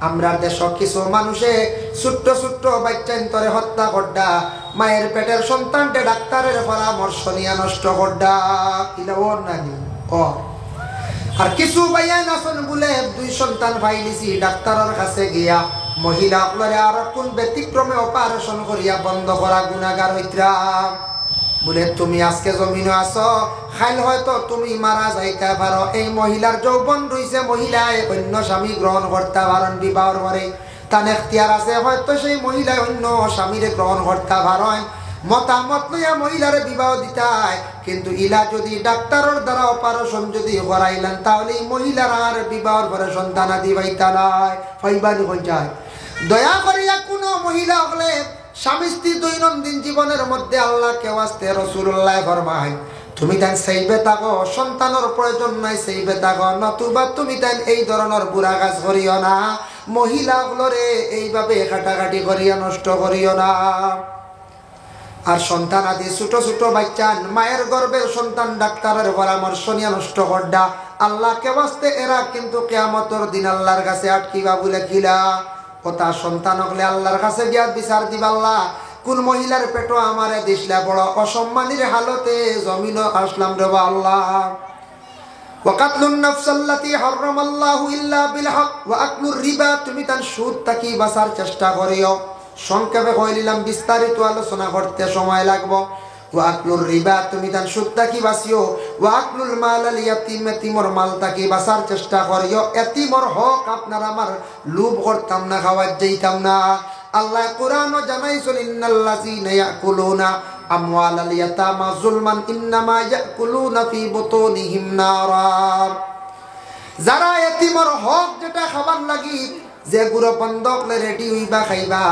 আমরা দেশ কিছু মানুষে ছোট্ট ছোট্ট বাচ্চান্তরে হত্যা করডা, মায়ের পেটের সন্তানকে ডাক্তারের পরামর্শ নিয়ে নষ্ট করডা। এটা ওর নানি ও। আর কিছু ভাইয়ান আছেন বলে 2 সন্তান পাইলিছি, ডাক্তারের কাছে গিয়া মহিলা আপনারে আর কোন ব্যতিক্রমে অপারেশন করিয়া বন্ধ করা গুনাহগার হইতরা। বলে তুমি আজকে জমিনে আছো, খাইল হয়তো তুমি মারা যাইতে পারো। এই মহিলার যৌবন রইছে, মহিলায় অন্য স্বামী গ্রহণ করতে পারেন বিবাহর পরে, তার এখতিয়ার আছে, হয়তো সেই মহিলায় অন্য স্বামীরে গ্রহণ করতে পারেন। মতামত লইয়া মহিলারে বিবাহ দিতায়, কিন্তু ইলা যদি ডাক্তারের দ্বারা অপারেশন যদি করাইলেন, তাহলে এই মহিলার আর বিবাহর পরে সন্তানাদি পাইতা নাই, ফাইবানি হয়ে যায়। দয়া করিয়া কোনো মহিলা হলে স্বামী স্ত্রী দৈনন্দিন জীবনের মধ্যে আল্লাহকে ওয়াস্তে রাসূলুল্লাহ ফরমায় তুমি তাই সেইবে থাকো, সন্তানের প্রয়োজন নাই সেইবে থাকো, নতুবা তুমি তাই এই ধরনের বুড়া কাজ করিও না। মহিলাগুলোরে এইভাবে কাটাকাটি করিয়া নষ্ট করিও না। আর সন্তান আদি ছোট ছোট বাচ্চা মায়ের গর্ভের সন্তান ডাক্তারের পরামর্শ নিয়ে নষ্ট করডা, আল্লাহকে ওয়াস্তে এরা কিন্তু কিয়ামতের দিন আল্লাহর কাছে আটকিবা বলে কিলা কথা। সন্তান হলে আল্লাহর কাছে গিয়া বিচার দিবা, আল্লাহ কোন মহিলার পেটো আমারে দিসলা, বড় অসম্মানের হালতে জমিন আসলাম রে আল্লাহ। ওয়াকাতলুন নাফসাল্লাতী হারামাল্লাহু ইল্লা বিল হক ওয়া আকলুর রিবা, তুমি তার সুদ থাকি বাঁচার চেষ্টা করিও। সংক্ষেপে কইলাম, বিস্তারিত আলোচনা করতে সময় লাগবে। ওয়া আকলুর রিবা, তুমি তার সুদ থাকি বাঁচিও। ওয়া আকলুল মালাল ইয়াতীম, এতিমর মাল থাকি বাঁচার চেষ্টা করিও। এতিমর হক আপনার আমার লোভ করতাম না, খাওয়া যাইতাম না। আল্লাহ কোরআনও জানাইছেন, ইন্নাল্লাযীনা ইয়াকুলুনা আমওয়ালাল ইয়াতামা যুলমান ইন্নামা ইয়াকুলুনা ফি বুতুনিহিম নারা। যারা এতিমর হক যেটা খাবার লাগি যে গুরু বন্ধক রেডি হইবা খাইবা,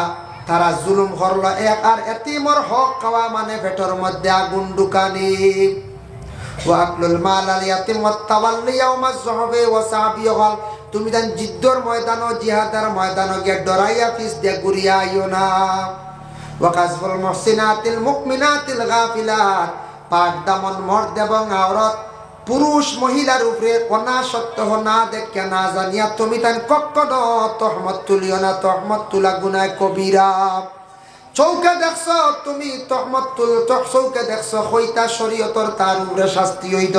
তারা জুলুম করলো এক। আর এতিমর হক খাওয়া মানে পেটের মধ্যে আগুন ঢুকানি। ওয়া আকলুল মালাল ইয়াতীম ওয়া তাওয়াল্লি ইয়াওমাজ যুহবি ওয়া সাবিয়ল, তুমি দেন জিদ্দর ময়দান ও জিহাদের ময়দান গিয়ে ডরাইয়া পিস দিয়ে ঘুরিয়া আইও না। ওয়া কাযফুল মুহসিনাতিল মুমিনাতিল গাফিলাত, পাক দামন মর্দ এবং আওরাত পুরুষ মহিলার উপরে অনাসক্ত না দেখে না জানিয়া তুমি তার কখনো তহমত তুলিও না। তহমত তুলা গুনাহ কবিরা। চৌকে দেখছ তুমি তহমত তুল, চৌকে দেখছ হইতা শরীয়তর তার উপরে শাস্তি হইত।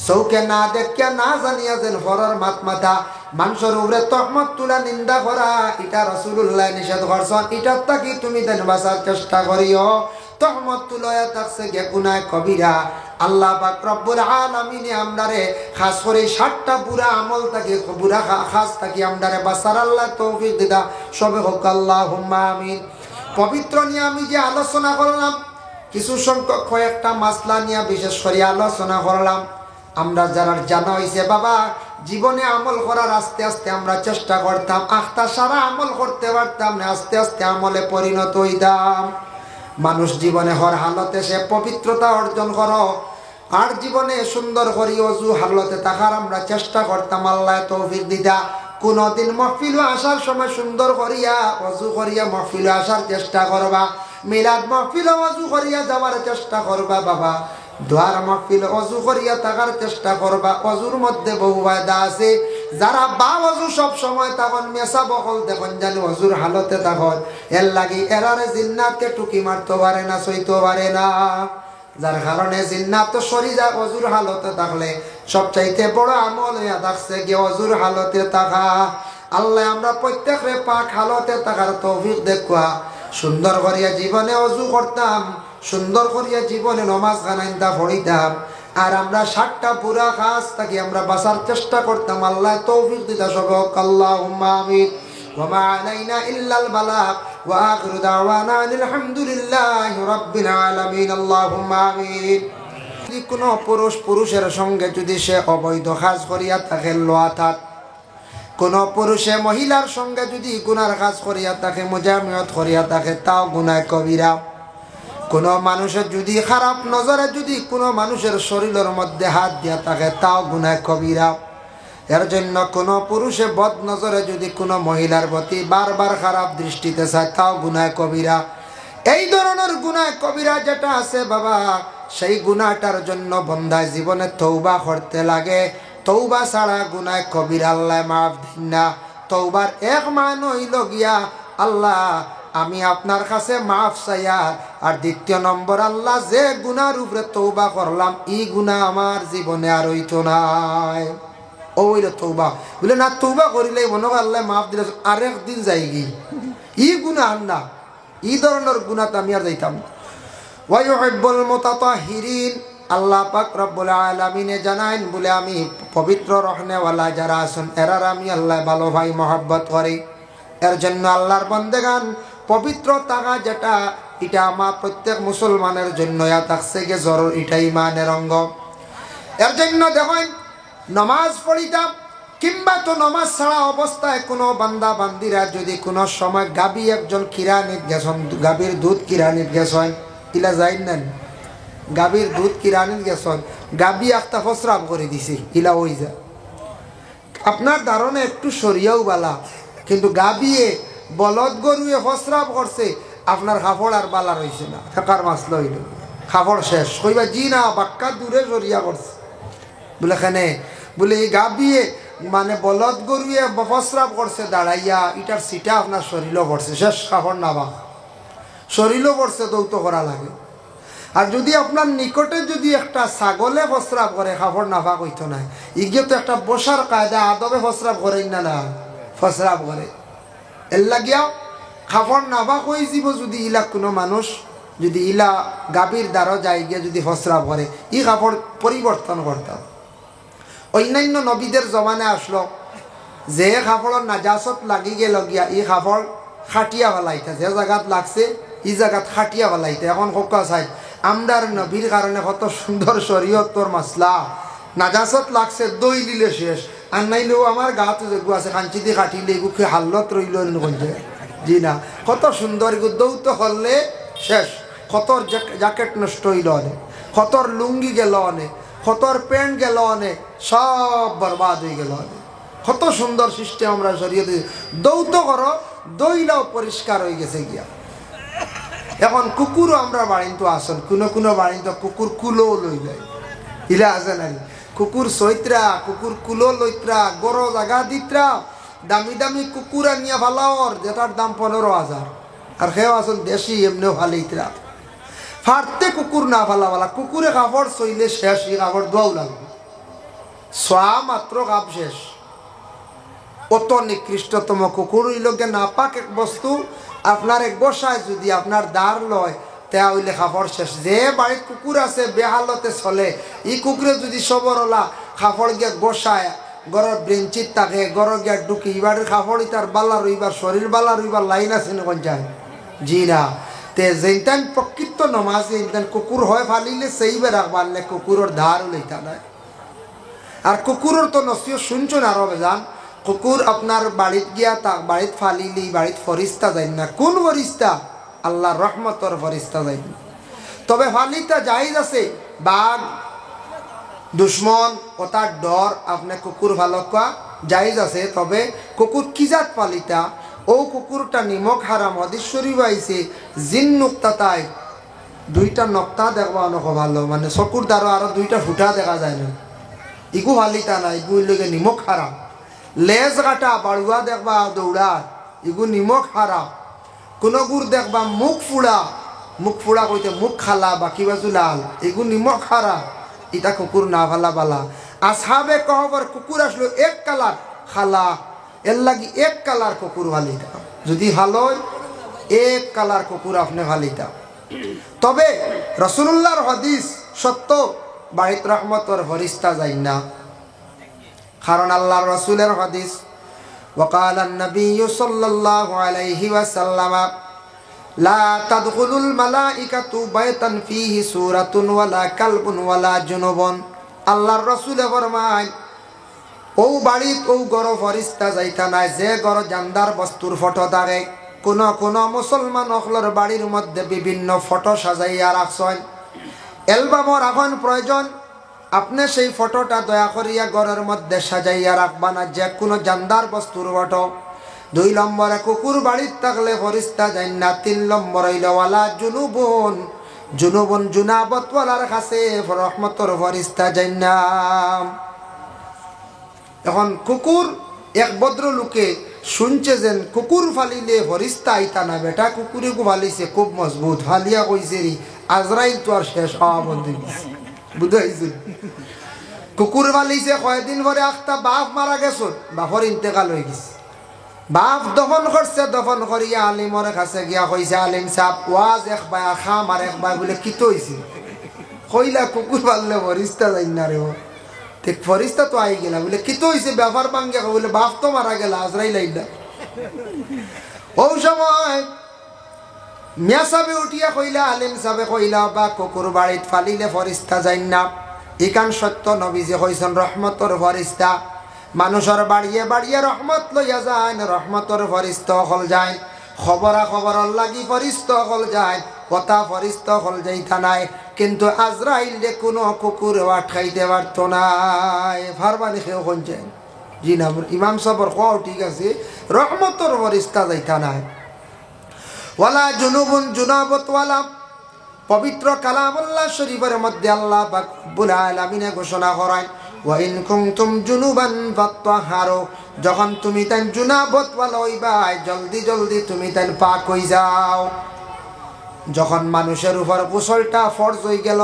চৌকে না দেখে না জানিয়া যেন ফরর মাত মাথা মানুষের উপরে তহমত তুলা নিন্দা করা, এটা রাসূলুল্লাহ নিষেধ করছেন। এটার থাকি তুমি দেন বাঁচার চেষ্টা করিও। তহমত তুলয়া থাকছে গে গুনাহ কবিরা। আল্লাহ পাক রব্বুল আলামিন আমরারে খাস করে 60টা বুরা আমল থাকে, বুরা খাস থাকি আমরারে বাঁচার আল্লাহ তৌফিক দিদা। সবে হোক আল্লাহুম্মা আমিন। পবিত্র নিয়ে আমি যে আলোচনা করলাম, কিছু সংখ্যক কয়েকটা মাসলা নিয়ে বিশেষ করে আলোচনা করলাম। আমরা যারা জানা হয়েছে বাবা জীবনে আমল করার আস্তে আস্তে আমরা চেষ্টা করতাম, আখতা সারা আমল করতে পারতাম না, আস্তে আস্তে আমলে পরিণত হইতাম। মানুষ জীবনে হর হালতে সে পবিত্রতা অর্জন করো, আর জীবনে সুন্দর করি অজু হালতে থাকার আমরা চেষ্টা করতাম। আল্লাহ তৌফিক দিদা। কোনদিন মাহফিল আসার সময় সুন্দর করিয়া অজু করিয়া মাহফিল আসার চেষ্টা করবা। মিলাদ মাহফিল অজু করিয়া যাওয়ার চেষ্টা করবা বাবা। দোয়ার মাহফিল অজু করিয়া থাকার চেষ্টা করবা। অজুর মধ্যে বহু ফায়দা আছে। যারা বা অজু সব সময় তখন মেসা বকল দেখুন জানি অজুর হালতে তখন এর লাগি এরারে জিন্নাতকে টুকি মারতে পারে না, সইতে পারে না। যার কারণে জিন্নাত তো সরি যায় অজুর হালতে থাকলে। সবচাইতে বড় আমল হইয়া থাকছে গিয়ে অজুর হালতে থাকা। আল্লাহ আমরা প্রত্যেকরে পাক হালতে থাকার তৌফিক দেখুয়া। সুন্দর করিয়া জীবনে অজু করতাম, সুন্দর করিয়া জীবনে নমাজ গানাইন্দা পড়িতাম। আর আমরা 60টা পুরা কাজ থাকি আমরা বাঁচার চেষ্টা করতাম। আল্লাহ তৌফিক দিতা। সব আল্লাহুম্মা আমিন। ওয়া মা আলাইনা ইল্লাল বালাগ ওয়া আখিরু দাওয়ানা আলহামদুলিল্লাহি রাব্বিল আলামিন। আল্লাহুম্মা আমিন। যদি কোনো পুরুষের সঙ্গে যদি সে অবৈধ কাজ করিয়া থাকে লোয়াথাত, কোনো পুরুষে মহিলার সঙ্গে যদি গুনার কাজ করিয়া থাকে, মুজামিয়ত করিয়া থাকে, তাও গুনাহ কবিরা। কোনো মানুষের যদি খারাপ নজরে যদি কোনো মানুষের শরীরের মধ্যে হাত দিয়া থাকে, তাও গুনাহ কবিরা। এর জন্য কোনো পুরুষে বদ নজরে যদি কোনো মহিলার প্রতি বারবার খারাপ দৃষ্টিতে চায়, তাও গুনাহ কবিরা। এই ধরনের গুনাহ কবিরা যেটা আছে বাবা, সেই গুনাহটার জন্য বন্দায় জীবনে তওবা করতে লাগে। তওবা ছাড়া গুনাহ কবিরা আল্লাহ মাফ দিন না। তওবার এক মান হইল গিয়া আল্লাহ আমি আপনার কাছে মাফ চাইয়া, আর দ্বিতীয় নম্বর আল্লাহ যে গুনার উপরে তওবা করলাম এই গুনাহ আমার জীবনে আর হইতো নাই। ওইল তওবা বলে না, তওবা করিলে মনে হয় আল্লাহ মাফ দিলে আরেক দিন যাই গি ই গুনাহ না, এই ধরনের গুনাহ আমি আর যাইতাম না। ওয়া ইউহিব্বুল মুতাতাহহিরিন, আল্লাহ পাক রব্বুল আলামিনে জানাইন বলে আমি পবিত্র রহনেওয়ালা যারা আছেন এরার আমি আল্লাহ ভালো ভাই মহব্বত করি। এর জন্য আল্লাহর বান্দেগান পবিত্র থাকা যেটা এটা আমার প্রত্যেক মুসলমানের জন্য থাকছে গে জরুর, এটা ইমানের অঙ্গ। এর জন্য দেখেন নমাজ পড়িতাম কিংবা তো নমাজ ছাড়া অবস্থায় কোনো বান্দা বান্দিরা যদি কোনো সময় গাবি একজন কিরানিত গেছেন, গাবির দুধ কিরানিত গেছেন, ইলা যাই নেন গাবির দুধ কিরানিত গেছেন, গাবি একটা ফসরাব করে দিছে ইলা ওই যা আপনার ধারণা একটু সরিয়াও বালা, কিন্তু গাবিয়ে বলদ গরুয়ে ফসরাব করছে আপনার কাপড় আর বালা রয়েছে না, ফেকার মাছ লইল কাপড় শেষ কইবা জি না বাক্কা দূরে সরিয়া করছে বলে খানে বলে এই গাবিয়ে মানে বলদ গরুয়ে ফসরাব করছে দাঁড়াইয়া এটার সিটা আপনার শরীরও পড়ছে শেষ কাপড় না বা শরীরও পড়ছে দৌত করা লাগে। আর যদি আপনার নিকটে যদি একটা ছাগলে ফসরাব করে কাপড় নাফা কইতো না, ইগে তো একটা বসার কায়দা আদবে ফসরাব করেন না, না ফসরাব করে এর লাগিয়া কাপড় নাফা কই যাব। যদি ইলা কোনো মানুষ যদি ইলা গাভীর দ্বারা যাই গিয়ে যদি ফসরাব করে ই কাপড় পরিবর্তন করতাম। অন্যান্য নবীদের জমানে আসলো যে কাপড়ের নাজাসত লাগি গেল গিয়া ই কাপড় খাটিয়া ফেলাইতে, যে জায়গাত লাগছে এই জায়গাত খাটিয়া ফেলাইতে। এখন কোকা চাই আমরার নবীর কারণে কত সুন্দর শরীয়তর মাসলা, নাজাসত লাগছে দই দিলে শেষ, আর নাইলেও আমার গাতে যেগু আছে কাঞ্চি দিয়ে কাটিলে এগু হাল্লত রইল জি না, কত সুন্দর এগু দৌত করলে শেষ, কতর জ্যাকেট নষ্ট হইল অনেক, কতর লুঙ্গি গেল অনেক, কতর প্যান্ট গেল অনেক, সব বরবাদ হয়ে গেল অনেক। কত সুন্দর সিস্টেম আমরা শরীয়তে দৌত করো দইলাও পরিষ্কার হয়ে গেছে গিয়া। এখন কুকুরও আমরা বাড়িতে আসন, কোনো কোনো বাড়িতে কুকুর কুলো লই যায় ইলা আছে না, কুকুর সৈত্রা কুকুর কুলো লইত্রা গরো জাগা দিত্রা দামি দামি কুকুর আনিয়া ভালাওর যেটার দাম 15,000, আর সেও আসন দেশি এমনিও ভালিত্রা ফাটতে কুকুর না ফালাওয়ালা, কুকুরে কাপড় চইলে শেষ, এই কাপড় দোয়াও লাগবে সোয়া মাত্র কাপ শেষ। অত নিকৃষ্টতম কুকুর হইলকে নাপাক এক বস্তু, আপনার এক বসায় যদি আপনার দাঁড় লয় তা হইলে কাপড় শেষ। যে বাড়ির কুকুর আছে বেহালতে চলে, এই কুকুরে যদি সবরলা কাপড় গিয়া বসায় গড়ের ব্রেঞ্চিত থাকে গড় গিয়া ঢুকি এবারের কাপড় তার বালা রইবার শরীর বালা রইবার লাইন আছে না কোন যায় জি না। তে যেইটান প্রকৃত নমাজ এইটান কুকুর হয় ফালিলে সেইবে রাখবার নে কুকুরের ধার লইতা নাই। আর কুকুরের তো নসিও শুনছেন আরো বেজান, কুকুর আপনার বাড়িত গিয়া তা বাড়িত ফালিলি বাড়িত ফরিস্তা যায় না, কোন ফরিস্তা আল্লাহর রহমতর ফরিস্তা যায় না। তবে ফালিতা জায়েজ আছে, বাঘ দুশ্মন ও তার ডর আপনি কুকুর ভালো কোয়া জায়েজ আছে। তবে কুকুর কি জাত পালিতা ও কুকুরটা নিমক হারাম হাদিস শরীফ আইছে জিন নুক্তা তাই দুইটা নক্তা দেখবা অনেক ভালো, মানে চকুর দ্বারা আরো দুইটা ফুটা দেখা যায় না, ইগু ফালিতা না, ইগু লগে নিমক হারাম। লেজ কাটা বাড়ুয়া দেখবা দৌড়া ইগু নিমক হারাম। কোন গুড় দেখবা মুখ ফুড়া কইতে মুখ খালা বাকি বাজু লাল, এগু নিমক হারাম, ইটা কুকুর না ফালা বালা। আসহাবে কহবর কুকুর আসলো এক কালার খালা, এর লাগি এক কালার কুকুর ফালিতা, যদি ভালো এক কালার কুকুর আপনি ফালিতা। তবে রাসূলুল্লাহর হাদিস সত্য, বাড়িত রহমতর ফরিস্তা যাই না, কারণ আল্লাহর রাসূলের হাদিস وقال النبي صلى الله عليه وسلم لا تدخل الملائكة بيتا فيه سورة ولا كلب ولا جنب। আল্লাহর রাসূল ফরমায় ও বাড়িত ও গরো ফরিস্তা যাইতা নাই যে গরো জানদার বস্তুর ফটো থাকে। কোন কোন মুসলমান অখলর বাড়ির মধ্যে বিভিন্ন ফটো সাজাইয়া রাখছেন, অ্যালবামর এখন প্রয়োজন, আপনি সেই ফটোটা দয়া করিয়া ঘরের মধ্যে সাজাইয়া রাখবা না, যে কোনো জানদার বস্তুর ফটো। 2 নম্বরে কুকুর বাড়ির থাকলে ফরিস্তা যাই না। 3 নম্বর হইলে ওয়ালা জুনুবন জুনাবতওয়ালার কাছে রহমতর ফরিস্তা যাই না। এখন কুকুর এক ভদ্র লোকে শুনছে যেন কুকুর ফালিলে ফরিস্তা আইতা না বেটা কুকুরে কু ফালিছে খুব মজবুত ফালিয়া কইছে রে আজরাইল তো আর শেষ হওয়া বন্ধু বুঝাইছে কুকুর ফালিছে কয়দিন পরে একটা বাপ মারা গেছ বাপর ইন্তেকাল হয়ে গেছে বাপ দফন করছে দফন করিয়া আলিমর কাছে গিয়া কইছে আলিম সাহেব ওয়াজ একবার খাম আর একবার বলে কিতো হয়েছে কইলা কুকুর ফাললে ফরিস্তা যাই না রে ঠিক ফরিস্তা তো আই গেলা বলে কিতো হয়েছে ব্যাপার ভাঙ্গে বলে বাপ তো মারা গেল আজরাইল আইলা ও সময় মিয়া সাহেবে উঠিয়া কইলা আলিম সাহেবে কইলা বা কুকুর বাড়িত ফালিলে ফরিস্তা যাই না ইকান সত্য নবীজি কইছেন রহমতর ফরিস্তা মানুষের বাড়িয়ে বাড়িয়ে রহমত লইয়া যায় রহমতর ফরিস্তা হল যায় খবরা খবর লাগি ফরিস্তা হল যায় কথা ফরিস্তা হল যাইতা নাই কিন্তু আজরাইলে কোনো কুকুর আটকাইতে পারত নাই ফারবানি খেয়ে শুনছেন জি না ইমাম সাহেবের কোয়াও ঠিক আছে রহমতর ফরিস্তা যাইতা নাই ওয়ালা জুনুবুন জুনাবত ওয়ালা পবিত্র কালামুল্লাহ শরীফের মধ্যে আল্লাহ পাক রব্বুল আলামিন ঘোষণা করেন ওয়া ইন কুনতুম জুনুবান ফাত্তাহারু যখন তুমি তাই জুনাবত ওয়ালা হইবা জলদি জলদি তুমি তাই পাক হই যাও যখন মানুষের উপর গোসলটা ফরজ হয়ে গেল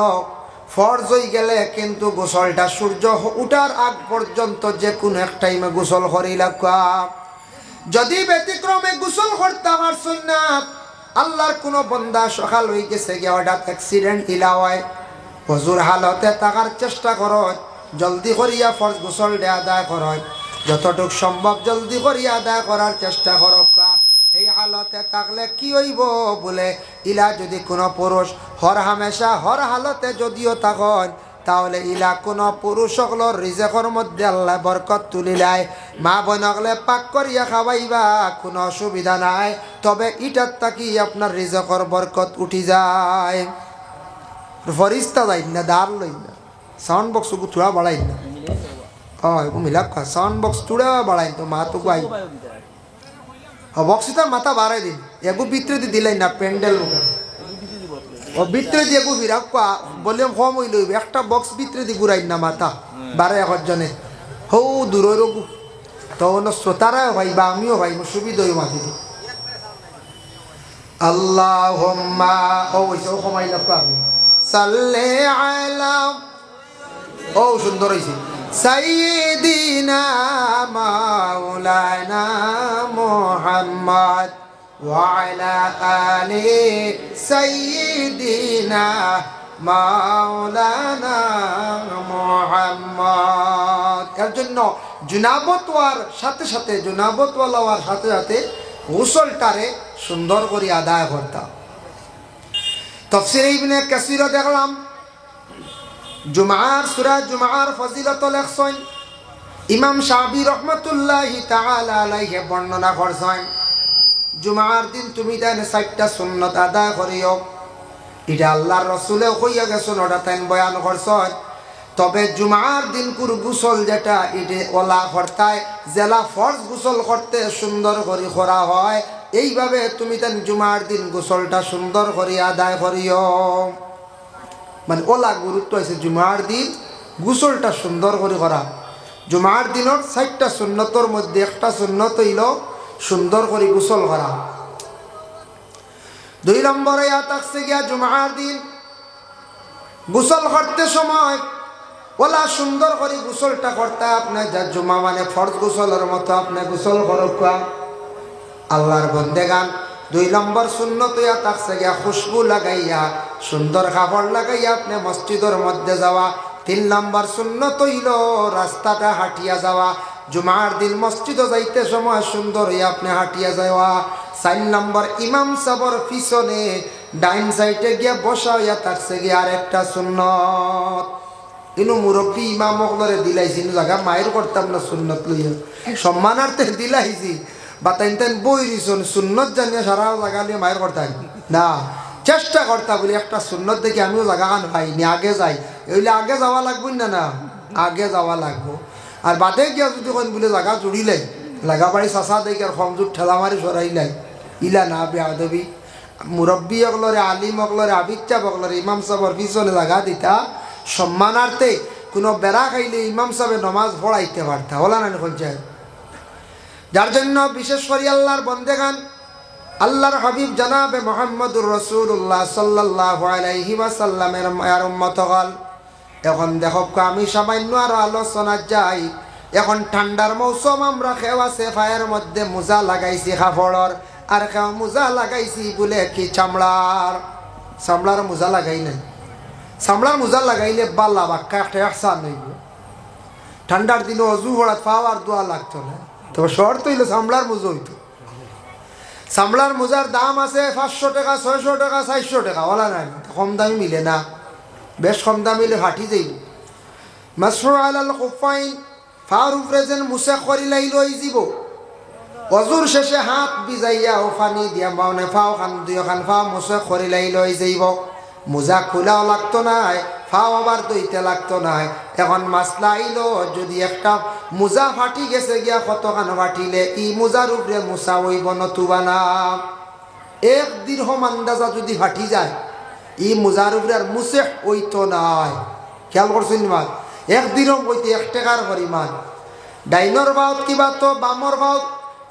ফরজ হয়ে গেলে কিন্তু গোসলটা সূর্য উঠার আগ পর্যন্ত যে কোনো এক টাইমে গোসল করিলা যদি ব্যতিক্রমে গোসল করতে পারছই না আল্লাহর কোনো বন্দা সকাল হয়ে গেছে গিয়ে হঠাৎ অ্যাক্সিডেন্ট ইলা হয় হুজুর হালতে থাকার চেষ্টা করো জলদি করিয়া ফরজ গোসল আদায় করো যতটুক সম্ভব জলদি করিয়া আদায় করার চেষ্টা করো এই হালতে থাকলে কি হইব বলে ইলা যদি কোনো পুরুষ হর হামেশা হর হালতে যদিও থাকেন তাহলে ইলা কোনো পুরুষ সকলের রিজেকের মধ্যে আল্লাহ বরকত তুলিলায় মা বোনকলে পাক করিয়া খাওয়াইবা কোনো অসুবিধা নাই তবে ইটার তাকি আপনার রিজেকের বরকত উঠি যায় ফরিস্তা যাই না দাঁড় লই না সাউন্ড বক্স থোড়া বাড়াই না মিলাক সাউন্ড বক্স থোড়া বাড়াই তো মা তো গাই বক্সিটার মাথা বাড়াই দিন এগু ভিতরে দিয়ে দিলাই না প্যান্ডেল মুখে ও ভিতরে দিয়ে এগু ফিরা ভলিউম কম হইল একটা বক্স ভিতরে দিয়ে ঘুরাই না মাথা বারো একজনে হৌ দূরের রঘু তখন শ্রোতারাও ভাই বা আমিও ভাই সুবিধা হই মাথি দিই আল্লাহ ও হয়েছে ও কমাই লাগতো আমি সাল্লে আলাম ও সুন্দর হয়েছে সাইয়্যিদিনা মাওলানা মুহাম্মদ ওয়া আলা আলি সাইয়্যিদিনা মাওলানা মুহাম্মদ এর জন্য জুনাবত ওয়ার সাথে সাথে জুনাবত ওয়ালার সাথে সাথে গোসলটারে সুন্দর করে আদায় করতাম তাফসীর ইবনে কাসীর দেখলাম জুমার সূরা জুমার ফজিলত লেখছেন ইমাম শাফি রাহমাতুল্লাহি তাআলা আলাইহি বর্ণনা করছেন জুমার দিন তুমি তাই 4টা সুন্নাত আদায় করিও এটা আল্লাহর রাসূলে কইয়া গেছেন ওটা তাই বয়ান করছেন তবে জুমার দিন কুর গোসল যেটা এটা ওলা করতায় জেলা ফরজ গোসল করতে সুন্দর করে করা হয় এইভাবে তুমি তাই জুমার দিন গোসলটা সুন্দর করে আদায় করিও মানে ওলা গুরুত্ব আছে জুমার দিন গোসলটা সুন্দর করে করা জুমার দিনের 4টা সুন্নতর মধ্যে একটা সুন্নত হইল সুন্দর করে গোসল করা 2 নম্বরে থাকছে গিয়া জুমার দিন গোসল করতে সময় ওলা সুন্দর করে গোসলটা করতে আপনি যা জুমা মানে ফরজ গোসলের মতো আপনি গোসল করুকা আল্লাহর বন্দেগান 2 নম্বর সুন্নত থাকছে গিয়া খুশবু লাগাইয়া সুন্দর কাপড় লাগাইয়া আপনি মসজিদের মধ্যে যাওয়া 3 নম্বর সুন্নত হইল রাস্তাটা হাঁটিয়া যাওয়া জুমার দিন মসজিদে যাইতে সময় সুন্দর হইয়া আপনি হাঁটিয়া যাওয়া 4 নম্বর ইমাম সাহেবের পিছনে ডাইন সাইডে গিয়া বসা হইয়া থাকছে গিয়া আরেকটা সুন্নত ইনু মুরব্বী ইমাম ওগুলোরে দিলাইছি জায়গা মায়ের করতাম না সুন্নত লইয়া সম্মানার্থে দিলাইছি বা তাই বই দিছন সুন্নত জানিয়ে সারা জায়গা নিয়ে মায়ের করতাম না চেষ্টা করতা বলি একটা সুন্নত দেখি আমিও জায়গা খান পাইনি আগে যাই এগুলি আগে যাওয়া লাগবে না না আগে যাওয়া লাগবো আর বাদে গিয়া যদি কোন বলে জায়গা জুড়িলাই লাগা বাড়ি চাষা দেখি আর সংযোগ ঠেলা মারি সরাইলাই ইলা না বেআদবি মুরব্বী অগলরে আলিম অগলরে আবিচ্ছা অগলরে ইমাম সাহেবের পিছনে জায়গা দিতা সম্মানার্থে কোনো বেড়া খাইলে ইমাম সাহেব নমাজ পড়াইতে পারতা হলা না কোন চাই যার জন্য বিশেষ করে আল্লাহর বন্দেগান আল্লাহর হাবিব জনাবে মুহাম্মদুর রাসূলুল্লাহ সাল্লাল্লাহু আলাইহি ওয়াসাল্লামের মায়ের উম্মতগণ, এখন দেখো আমি সামান্য আরো আলোচনা যাই। এখন ঠান্ডার মৌসুম, আমরা খেওয়া সেফায়ের মধ্যে মোজা লাগাইছি কাপড়র, আর খেওয়া মোজা লাগাইছি বলে কি চামড়ার মোজা লাগাই নাই। চামড়ার মোজা লাগাইলে বাল্লা বাক্কা একটা আহসান হইব। ঠান্ডার দিনে অজু ভরাত পাওয়ার দোয়া লাগতো না, তবে শহর তো হইলো চামড়ার মোজা হইতো। চামড়ার মোজার দাম আছে 500 টাকা, 600 টাকা, 400 টাকা, ওলা নাই, কম দামি মিলে না। বেশ কম দামি মিলে ফাটি যাইব। মাসহু আলাল খুফাইন, ফার উপরে যেন মুসা করি লাইল হয়ে যাব। অজুর শেষে হাত ভিজাইয়া ও পানি দিয়া বাউনে ফাও খান দুই খান ফাও মুসা করি লাইল হয়ে যাইব। মোজা খোলাও লাগতো নাই, ফাও আবার দইতে লাগতো নাই। এখন মাসলা আইলো, যদি একটা মোজা ফাটি গেছে গিয়া কতখান ফাটিলে ই মোজার উপরে মুসা হইব নতুবা না। 1 দিরহাম আন্দাজা যদি ফাটি যায় ই মোজার উপরে আর মুসে হইতো নাই। খেয়াল করছেন মাল, 1 দিরহাম হইতে 1 টাকার পরিমাণ। ডাইনর বাউত কিবা তো বামর বাউত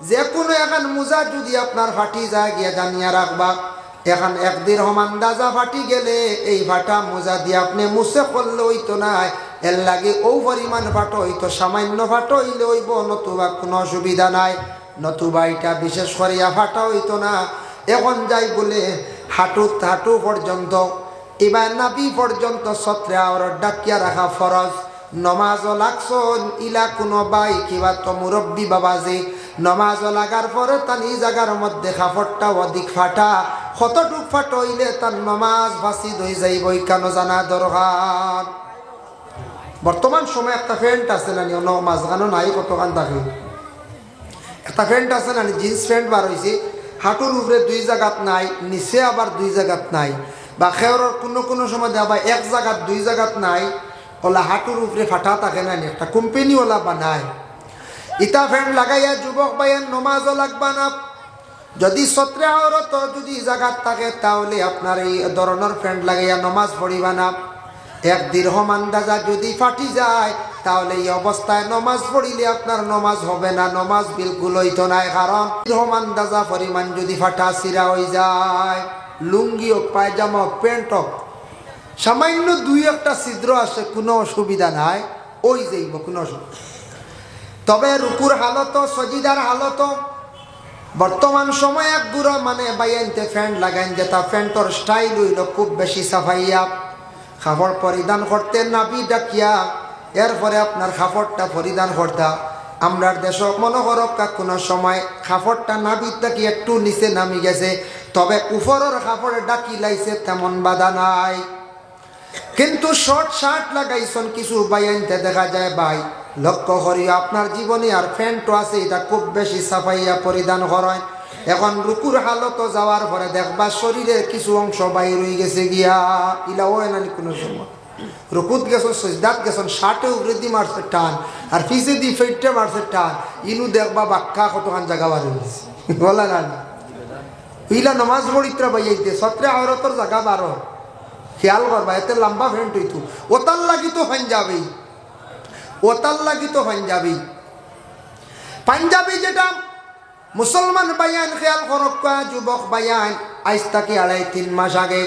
যে কোনো এখন মোজা যদি আপনার ফাটি যায় গিয়া জানিয়া রাখবা। এখন 1 দিরহাম আন্দাজা ফাটি গেলে এই ফাটা মোজা দিয়ে আপনি মুছে করলে হইতো না, এর লাগে ও পরিমাণ ফাটো হইতো, সামান্য ফাটো হইলে হইব, নতুবা কোনো অসুবিধা নাই। নতুবা এটা বিশেষ করিয়া ফাটা হইতো না। এখন যাই বলে হাঁটু পর্যন্ত, এবার নাভি পর্যন্ত ছত্রে আওরত ডাকিয়া রাখা ফরজ। নমাজও লাগছন ইলা কোনো বাই কিবা তো মুরব্বী বাবাজি, নমাজও লাগার পরে তার এই জায়গার মধ্যে কাপড়টা অধিক ফাটা, কতটুক ফাটো হইলে তার নমাজ ফাঁসিদ হয়ে যাইব, কেন জানা দরকার। বর্তমান সময় একটা প্যান্ট আছে না, মাঝখানো নাই, কতখান থাকে একটা প্যান্ট আছে না, জিন্স প্যান্ট বার হয়েছে, হাঁটুর উপরে 2 জায়গাত নাই, নিচে আবার 2 জায়গাত নাই, বা খেয়রের কোনো সময় আবার 1 জায়গাত 2 জায়গাত নাই, ওলা হাঁটুর উপরে ফাটা থাকে না, একটা কোম্পানি ওলা বানায়। ইটা ফ্যান লাগাইয়া যুবক ভাইয়ের নমাজও লাগবা না। যদি ছত্রে আওরত যদি জায়গাত থাকে তাহলে আপনার এই ধরনের ফ্যান লাগাইয়া নমাজ পড়িবা না। 1 দিরহাম আন্দাজা যদি ফাটি যায় তাহলে এই অবস্থায় নমাজ পড়িলে আপনার নমাজ হবে না, নমাজ বিলকুল হইতো না। কারণ দিরহাম আন্দাজা পরিমাণ যদি ফাটা সিরা হয়ে যায়, লুঙ্গি হোক, পায়জামা হোক, প্যান্ট হোক, সামান্য 2-1টা ছিদ্র আসে, কোনো অসুবিধা নাই, ওই যাইব, কোনো অসুবিধা। তবে রুকুর হালত, সজিদার হালত বর্তমান সময় এক গুড়া মানে বাইনতে ফ্যান্ট লাগাইন, যেটা ফ্যান্টর স্টাইল হইল খুব বেশি সাফাইয়া কাপড় পরিধান করতে নাভি ডাকিয়া, এরপরে আপনার কাপড়টা পরিধান করতা। আমরার দেশ মনে করক কোনো সময় কাপড়টা নাভির ডাকি একটু নিচে নামি গেছে, তবে উপরের কাপড়ে ডাকি লাইছে তেমন বাধা নাই। কিন্তু শর্ট শার্ট লাগাইছেন কিছু বাইনতে দেখা যায়, ভাই লক্ষ্য করি আপনার জীবনে আর প্যান্টও আছে, এটা খুব বেশি সাফাইয়া পরিধান করেন। এখন রুকুর হালত যাওয়ার পরে দেখবা শরীরের কিছু অংশ বাইর হয়ে গেছে গিয়া, ইলা হয় না কোনো সময়। রুকুত গেছেন, সজদাত গেছেন, শার্টে উপরে মারছে টান, আর পিছে দিয়ে ফেটে মারছে টান, ইনু দেখবা বাক্কা কতখান জায়গা বার হয়ে গেছে, বলা না। ইলা নমাজ পড়িত্রা বাইয়াইতে ছত্রে আওরতর জায়গা বার হয়, খেয়াল করবা। এতে লম্বা ফ্যান্ট হইতো, ওতার লাগি তো পাঞ্জাবি, ওতার লাগি তো পাঞ্জাবি। পাঞ্জাবি যেটা মুসলমান বায়ান, খেয়াল করক্কা যুবক বায়ান, আজ তাকে 2.5-3 মাস আগে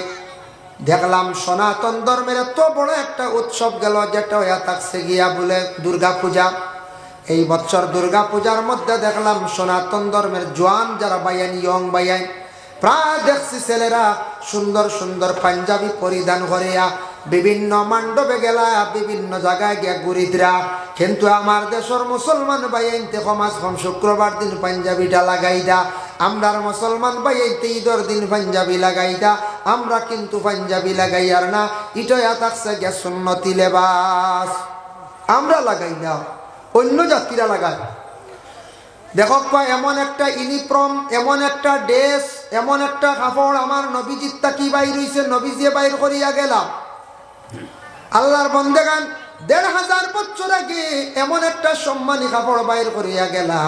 দেখলাম সনাতন ধর্মের এত বড় একটা উৎসব গেল, যেটা হইয়া থাকছে গিয়া বলে দুর্গা পূজা। এই বছর দুর্গা পূজার মধ্যে দেখলাম সনাতন ধর্মের জোয়ান যারা বায়ান, ইয়ং বায়ান, প্রায় দেখছি ছেলেরা সুন্দর সুন্দর পাঞ্জাবি পরিধান করিয়া বিভিন্ন মণ্ডপে গেলা, বিভিন্ন জায়গায় গিয়া ঘুরিতরা। কিন্তু আমার দেশের মুসলমান ভাইতে সমাজ কম শুক্রবার দিন পাঞ্জাবিটা লাগাই দা, আমরার মুসলমান ভাইতে ঈদের দিন পাঞ্জাবি লাগাই দা। আমরা কিন্তু পাঞ্জাবি লাগাই আর না, ইটা থাকছে গিয়া সুন্নতি লেবাস, আমরা লাগাই না, অন্য জাতিরা লাগায়। দেখো এমন একটা ইউনিফর্ম, এমন একটা ড্রেস, এমন একটা কাপড় আমার নবীজিৎটা কি বাইর হইছে, নবীজি বাইর করিয়া গেলাম। আল্লাহর বন্দেগান 1500 বছর আগে এমন একটা সম্মানী কাপড় বাইর করিয়া গেলা,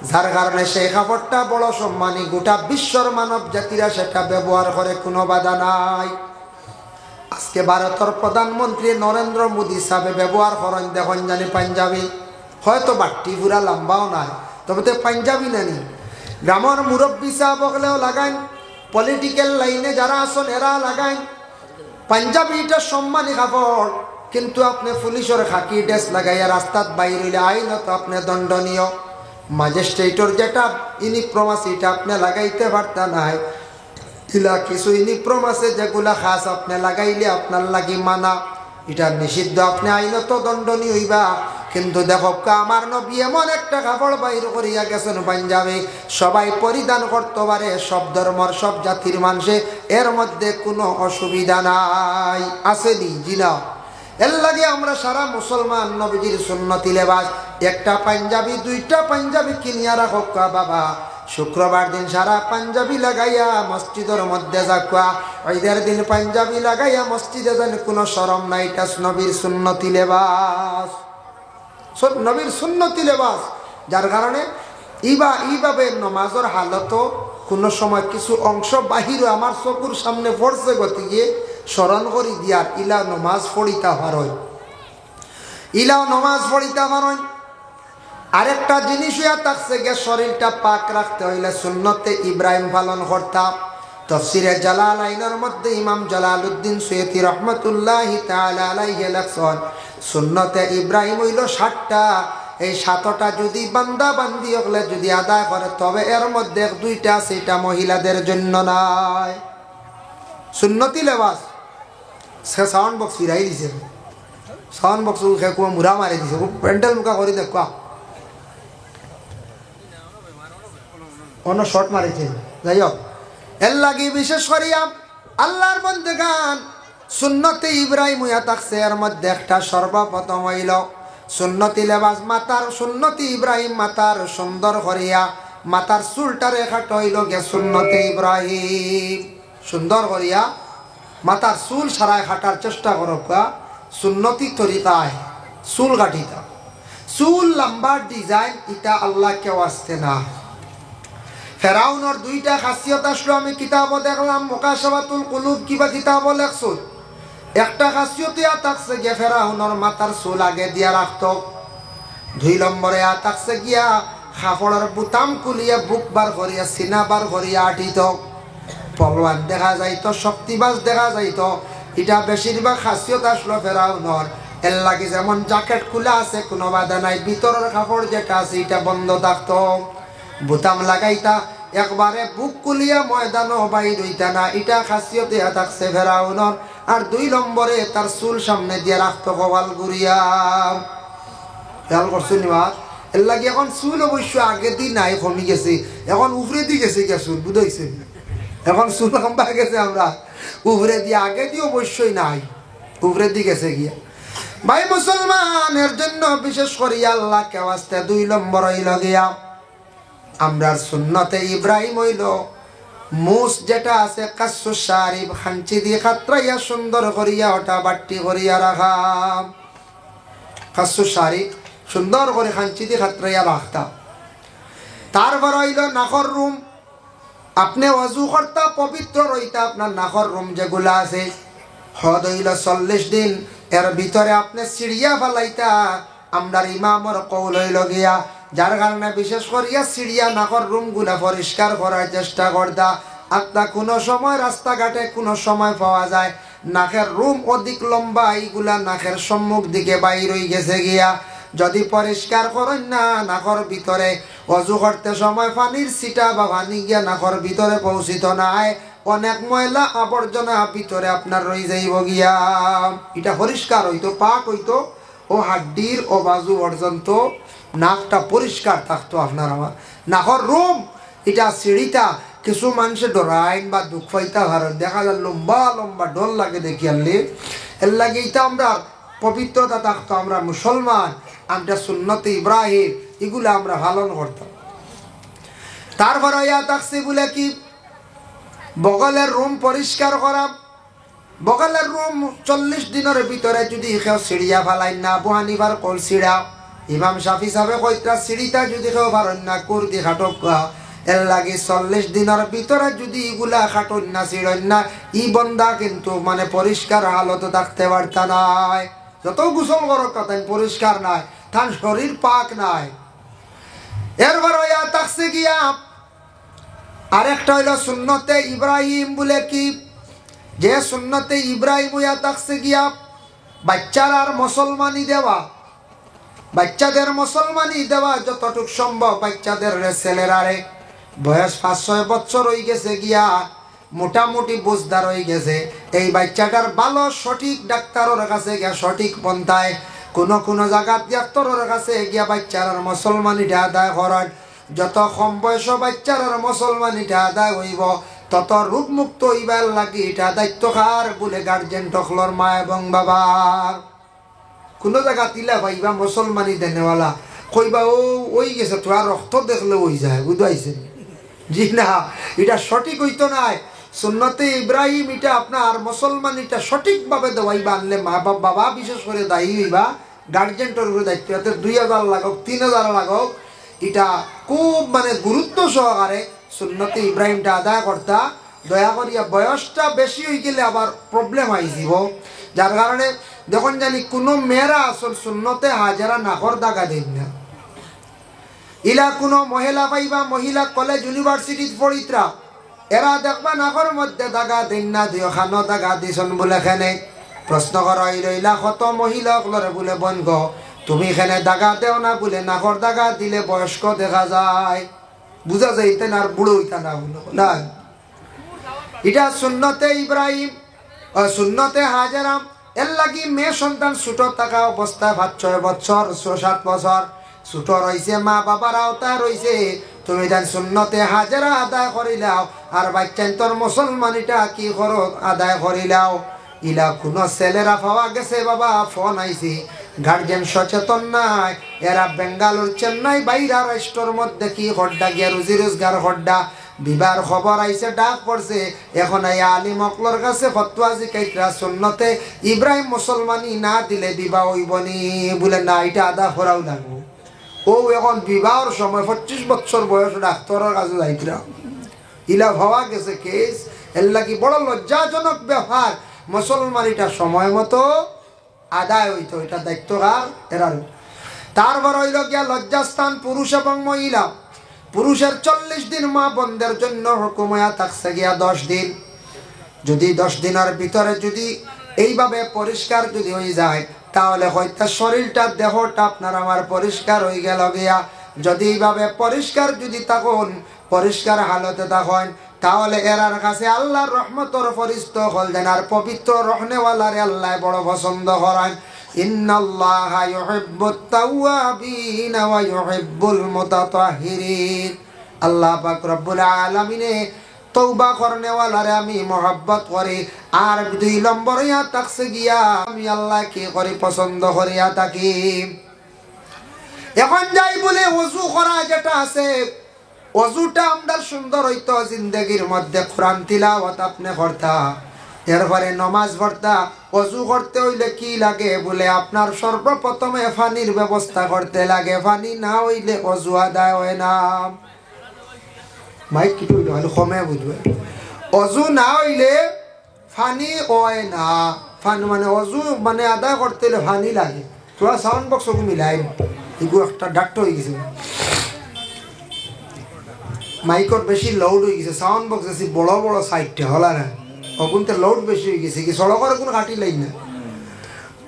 যার কারণে সেই কাপড়টা বড় সম্মানী, গোটা বিশ্বর মানব জাতিরা সেটা ব্যবহার করে, কোনো বাধা নাই। আজকে ভারতের প্রধানমন্ত্রী নরেন্দ্র মোদী সাহেব ব্যবহার করেন, দেখুন জানি পাঞ্জাবি, হয়তো বাট্টি পুরা লম্বাও নাই, তবে তো পাঞ্জাবি নানি গ্রামের মুরব্বী সাহেব হলেও লাগাইন, পলিটিক্যাল লাইনে যারা আসন এরা লাগাইন পাঞ্জাবিটা সম্মানী কাপড়, কিন্তু আপনি পুলিশের খাকি ড্রেস লাগাইয়া রাস্তাত বাইর হইলে আইনত আপনি দণ্ডনীয়। ম্যাজিস্ট্রেটর যেটা ইউনিফর্ম আছে এটা আপনি লাগাইতে পারতা নাই, ইলা কিছু ইউনিফর্ম আছে যেগুলা খাস আপনি লাগাইলে আপনার লাগি মানা, এটা নিষিদ্ধ, আপনি আইনত দণ্ডনীয় হইবা। কিন্তু দেখো আমার নবী এমন একটা কাপড় বাইর করিয়া গেছেন পাঞ্জাবি, সবাই পরিধান করতে পারে, সব ধর্মর সব জাতির মানুষে, এর মধ্যে কোনো অসুবিধা নাই, আসেনি জিনা। এর লাগে আমরা সারা মুসলমান নবীজির সুন্নতি লেবাস একটা পাঞ্জাবি দুইটা পাঞ্জাবি কিনিয়া রাখো বাবা, শুক্রবার দিন সারা পাঞ্জাবি লাগাইয়া মসজিদের মধ্যে যাকুয়া, ঈদের দিন পাঞ্জাবি লাগাইয়া মসজিদে যান, কোনো শরম নাই, এটা নবীর সুন্নতি লেবাস, নবীর সুন্নতি লেবাস। যার কারণে এইভাবে নমাজের হালত কোনো সময় কিছু অংশ বাহিরে আমার চকুর সামনে পড়ছে গতিকে স্মরণ করি দিয়ার ইলা নমাজ পড়িতা পারই, ইলাও নমাজ পড়িতা পারই। আরেকটা জিনিস হইয়া থাকছে গে শরীরটা পাক রাখতে হইলে সুন্নতে ইব্রাহিম পালন করতাম। তফসিরে জালালাইনের মধ্যে ইমাম জালালউদ্দিন সুয়ুতি রহমতুল্লাহি তাআলা আলাইহি লেখছেন সুন্নতে ইব্রাহিম হইল 7টা, এই 7টা যদি বান্দা বান্দি হলে যদি আদায় করে তবে এর মধ্যে 2টা সেটা মহিলাদের জন্য নাই। সুন্নতি লেবাস সে সাউন্ড বক্স ফিরাই দিছে, সাউন্ড বক্স মুড়া মারি দিছে, প্যান্ডেল মুখা করে দেখ অন্য শর্ট মারিছে। যাই হোক, এর লাগি বিশেষ করিয়া আল্লাহর মধ্যে গান সুন্নতে ইব্রাহিম হইয়া থাকছে, এর মধ্যে একটা সর্বপ্রথম হইল সুন্নতি লেবাস মাতার, সুন্নতি ইব্রাহিম মাতার সুন্দর করিয়া মাতার চুলটা রেখাটা হইল গে সুন্নতে ইব্রাহিম, সুন্দর করিয়া মাতার চুল সারায় কাটার চেষ্টা করব, সুন্নতি তরিকায় চুল কাটিতা, চুল লম্বার ডিজাইন এটা আল্লাহ কেউ আসতে না। ফেরাউনের 2টা খাসিয়ত আসলো, আমি কিতাবও দেখলাম মুকাশাফাতুল কুলুব কিবা কিতাবও লেখছো, একটা খাসিয়তে থাকছে গিয়া ফেরাউনের মাথার চুল আগে দিয়া রাখতো, 2 নম্বরে থাকছে গিয়া কাপড়ের বুতাম খুলিয়া বুক বার করিয়া সিনা বার করিয়া আটিত, পলওয়ান দেখা যাইতো, শক্তিবাজ দেখা যাইতো, এটা বেশিরভাগ খাসিয়ত আসলো ফেরাউনের। এর লাগে যেমন জ্যাকেট খোলা আছে কোনো বাধা নাই, ভিতরের কাপড় যেটা আছে এটা বন্ধ থাকতো, বুতাম লাগাইতা, একবারে বুক কুলিয়া ময়দানও বাইর হইতা না, এটা খাসিয়তে থাকছে ফেরাউনের। আর 2 নম্বরে তার চুল সামনে দিয়ে রাখতো কপাল ঘুরিয়া, খেয়াল করছো নি মা? এর লাগে এখন চুল অবশ্য আগে দিন নাই, কমি গেছে, এখন উপরে দিয়ে গেছে গিয়া চুল, বুঝাইছে, এখন চুল লম্বা গেছে, আমরা উপরে দিয়ে আগে দিয়ে অবশ্যই নাই, উপরে দিয়ে গেছে গিয়া। ভাই মুসলমানের জন্য বিশেষ করিয়া আল্লাহ কেউ আসতে 2 নম্বর হইল গিয়া আমরা সুন্নতে ইব্রাহিম হইল মুস যেটা আছে কাসু শারিব, খাঞ্চি দিয়ে খাত্রাইয়া সুন্দর করিয়া ওটা বাট্টি করিয়া রাখা, কাসু শারিব সুন্দর করে খাঞ্চি দিয়ে খাত্রাইয়া রাখতাম। তারপর হইল নাখর রুম, আপনি ওযু করতা পবিত্র রইতা, আপনার নাখর রুম যেগুলা আছে হদ হইল 40 দিন, এর ভিতরে আপনি সিঁড়িয়া ফেলাইতা, আমরার ইমামর কৌল হইল গিয়া, যার কারণে বিশেষ করিয়া সিঁড়িয়া নাকর রুমগুলা পরিষ্কার করার চেষ্টা করতা। আপনার কোনো সময় রাস্তাঘাটে কোনো সময় পাওয়া যায় নাকের রুম অধিক লম্বা, এইগুলা নাকের সম্মুখ দিকে বাইর হয়ে গেছে গিয়া, যদি পরিষ্কার করেন না নাকর ভিতরে অজু করতে সময় পানির ছিটা বা পানি গিয়া নাকর ভিতরে পৌঁছিত নাই, অনেক ময়লা আবর্জনা ভিতরে আপনার রয়ে যাইব গিয়া, এটা পরিষ্কার হইতো, পাক হইতো, ও হাড্ডির ও বাজু পর্যন্ত নাকটা পরিষ্কার থাকতো আপনার আমার। নাকর রুম এটা সিঁড়িটা কিছু মানুষে ডরাইন বা দুঃখ পাইতা ভারত দেখা যায় লম্বা লম্বা ডর লাগে দেখি আনলে, এর লাগে এটা আমরা পবিত্রতা থাকতো, আমরা মুসলমান, আমরা সুন্নতে ইব্রাহিম এগুলো আমরা পালন করতাম। তারপরে ইয়া থাকছে বলে কি বগলের রুম পরিষ্কার করা, বগলের রুম 40 দিনের ভিতরে যদি কেউ সিঁড়িয়া ফেলাই না, আবু হানিফার কল সিঁড়া, ইমাম শাফি সাহেব কইতা সিঁড়িটা যদি কেউ পারেন না কুর্দি খাটক, এর লাগে 40 দিনের ভিতরে যদি এগুলা খাটন না ছিড়ন না, ই বন্দা কিন্তু মানে পরিষ্কার হালত থাকতে পারতা নাই, যত গোসল করক কথা পরিষ্কার নাই, তার শরীর পাক নাই। এরপর হইয়া থাকছে গিয়া আরেকটা হইল সুন্নতে ইব্রাহিম বলে কি, যে সুন্নতে ইব্রাহিম হইয়া থাকছে গিয়া বাচ্চার আর মুসলমানি দেওয়া, বাচ্চাদের মুসলমানি দেওয়া যতটুক সম্ভব। বাচ্চাদের ছেলেরারে বয়স 5-6 বছর হয়ে গেছে গিয়া মোটামুটি বুঝদার হয়ে গেছে, এই বাচ্চাটার ভালো সঠিক ডাক্তারের কাছে গিয়া সঠিক পন্থায় কোন জায়গা ডাক্তারের কাছে গিয়া বাচ্চার আর মুসলমানিটা আদায় করার। যত কম বয়স বাচ্চার আর মুসলমানিটা আদায় হইব তত রোগমুক্ত হইবার লাগি এটা দায়িত্ব কার বলে গার্জেন টকলর মা এবং বাবার। কোনো জায়গা তিলা ভাইবা মুসলমানি দেনেওয়ালা কইবা ও ওই গেছে তো আর রক্ত দেখলে ওই যায়, বুঝাইছে জি না, এটা সঠিক হইতো নাই। সুন্নতে ইব্রাহিম এটা আপনার মুসলমানিটা সঠিকভাবে দেওয়াইবা আনলে মা বাবা বিশেষ করে দায়ী হইবা, গার্জেন্টর উপরে দায়িত্ব। এতে 2000 লাগুক 3000 লাগুক, এটা খুব মানে গুরুত্ব সহকারে সুন্নতে ইব্রাহিমটা আদায় করতা। দয়া করিয়া বয়সটা বেশি হয়ে গেলে আবার প্রবলেম আইসিব, যার কারণে যখন জানি কোনো মেয়েরা আসল সুন্নতে হাজারা নাকর দাগা দেন না। ইলা কোনো মহিলা পাইবা, মহিলা কলেজ ইউনিভার্সিটি পড়িত্রা, এরা দেখবা নাকর মধ্যে দাগা দেন না, দুখানো দাগা দিছন বলে খেনে প্রশ্ন করা হইল ইলা কত মহিলা সকলরে বলে বনগ তুমি এখানে দাগা দেও না বলে নাকর দাগা দিলে বয়স্ক দেখা যায়, বুঝা যাইতেন আর বুড়ো হইতা না বলো না। এটা সুন্নতে ইব্রাহিম সুন্নতে হাজারা। এর লাগি মেয়ে সন্তান ছোট থাকা অবস্থায় 5-6 বছর 6-7 বছর ছোট রয়েছে, মা বাবার আওতায় রয়েছে, তুমি যেন সুন্নতে হাজারা আদায় করিলাও আর বাচ্চান তোর মুসলমানিটা কি করো আদায় করিলাও। ইলা কোনো ছেলেরা পাওয়া গেছে বাবা ফোন আইছি, গার্জেন সচেতন নাই, এরা বেঙ্গালুর চেন্নাই বাইরা রাষ্ট্রের মধ্যে কি হড্ডা গিয়া রুজি রোজগার হড্ডা বিবাহ খবর আইছে ডাক পড়ছে। এখন এই আলিম অকলর কাছে ফতোয়া জিকাইতরা সুন্নতে ইব্রাহিম মুসলমানি না দিলে বিবাহ হইবনি বলে না, এটা আদা করাও লাগবো। ও এখন বিবাহর সময় 25 বছর বয়স ডাক্তারের কাছে যাইতরা, ইলা ভাবা গেছে কেস। এর লাগি বড় লজ্জাজনক ব্যাপার, মুসলমানিটা সময় মতো আদায় হইতো, এটা দায়িত্ব কার এরার। তারপর হইল গিয়া লজ্জাস্থান পুরুষ এবং মহিলা। পুরুষের 40 দিন মা বন্ধের জন্য হুকুম হইয়া থাকছে গিয়া 10 দিন। যদি 10 দিনের ভিতরে যদি এইভাবে পরিষ্কার যদি হয়ে যায় তাহলে হয়তো শরীরটা দেহটা আপনার আমার পরিষ্কার হয়ে গেল গিয়া। যদি এইভাবে পরিষ্কার যদি তখন পরিষ্কার হালতে তখন তাহলে এরার কাছে আল্লাহর রহমতর ফরিস্ত হল দেন আর পবিত্র রহনেওয়ালারে আল্লাহ বড় পছন্দ করেন। ইন্নাল্লাহা ইউহিব্বুত তাওয়াবিন ওয়া ইউহিব্বুল মুতাতাহহিরিন। আল্লাহ পাক রব্বুল আলামিনে তওবা করনেওয়ালারে আমি মহব্বত করি। আর 2 নম্বর ইয়া থাকছে গিয়া আমি আল্লাহ কি করি পছন্দ করিয়া থাকি। এখন যাই বলে ওযু করা যেটা আছে, ওযুটা আমরা সুন্দর হইতো জিন্দেগির মধ্যে কোরআন তিলাওয়াত আপনি করতা, এরপরে নমাজ পড়তা। ওযু করতে হইলে কি লাগে বলে আপনার সর্বপ্রথমে পানির ব্যবস্থা করতে লাগে, পানি না হইলে ওযু আদায় হয় না। মাইক কি হইলো হলো কমে বুঝবে, ওযু না হইলে পানি হয় না। পানি মানে ওযু মানে আদায় করতে হলে পানি লাগে। তোরা সাউন্ড বক্স মিলাই এগুলো একটা ডাক্তার হয়ে গেছে, মাইকর বেশি লাউড হয়ে গেছে, সাউন্ড বক্স বেশি বড় বড় সাইডটা হলা না, ওগুনতে লাউড বেশি হয়ে গেছে কি সড়কের কোনো কাটি লাইন না।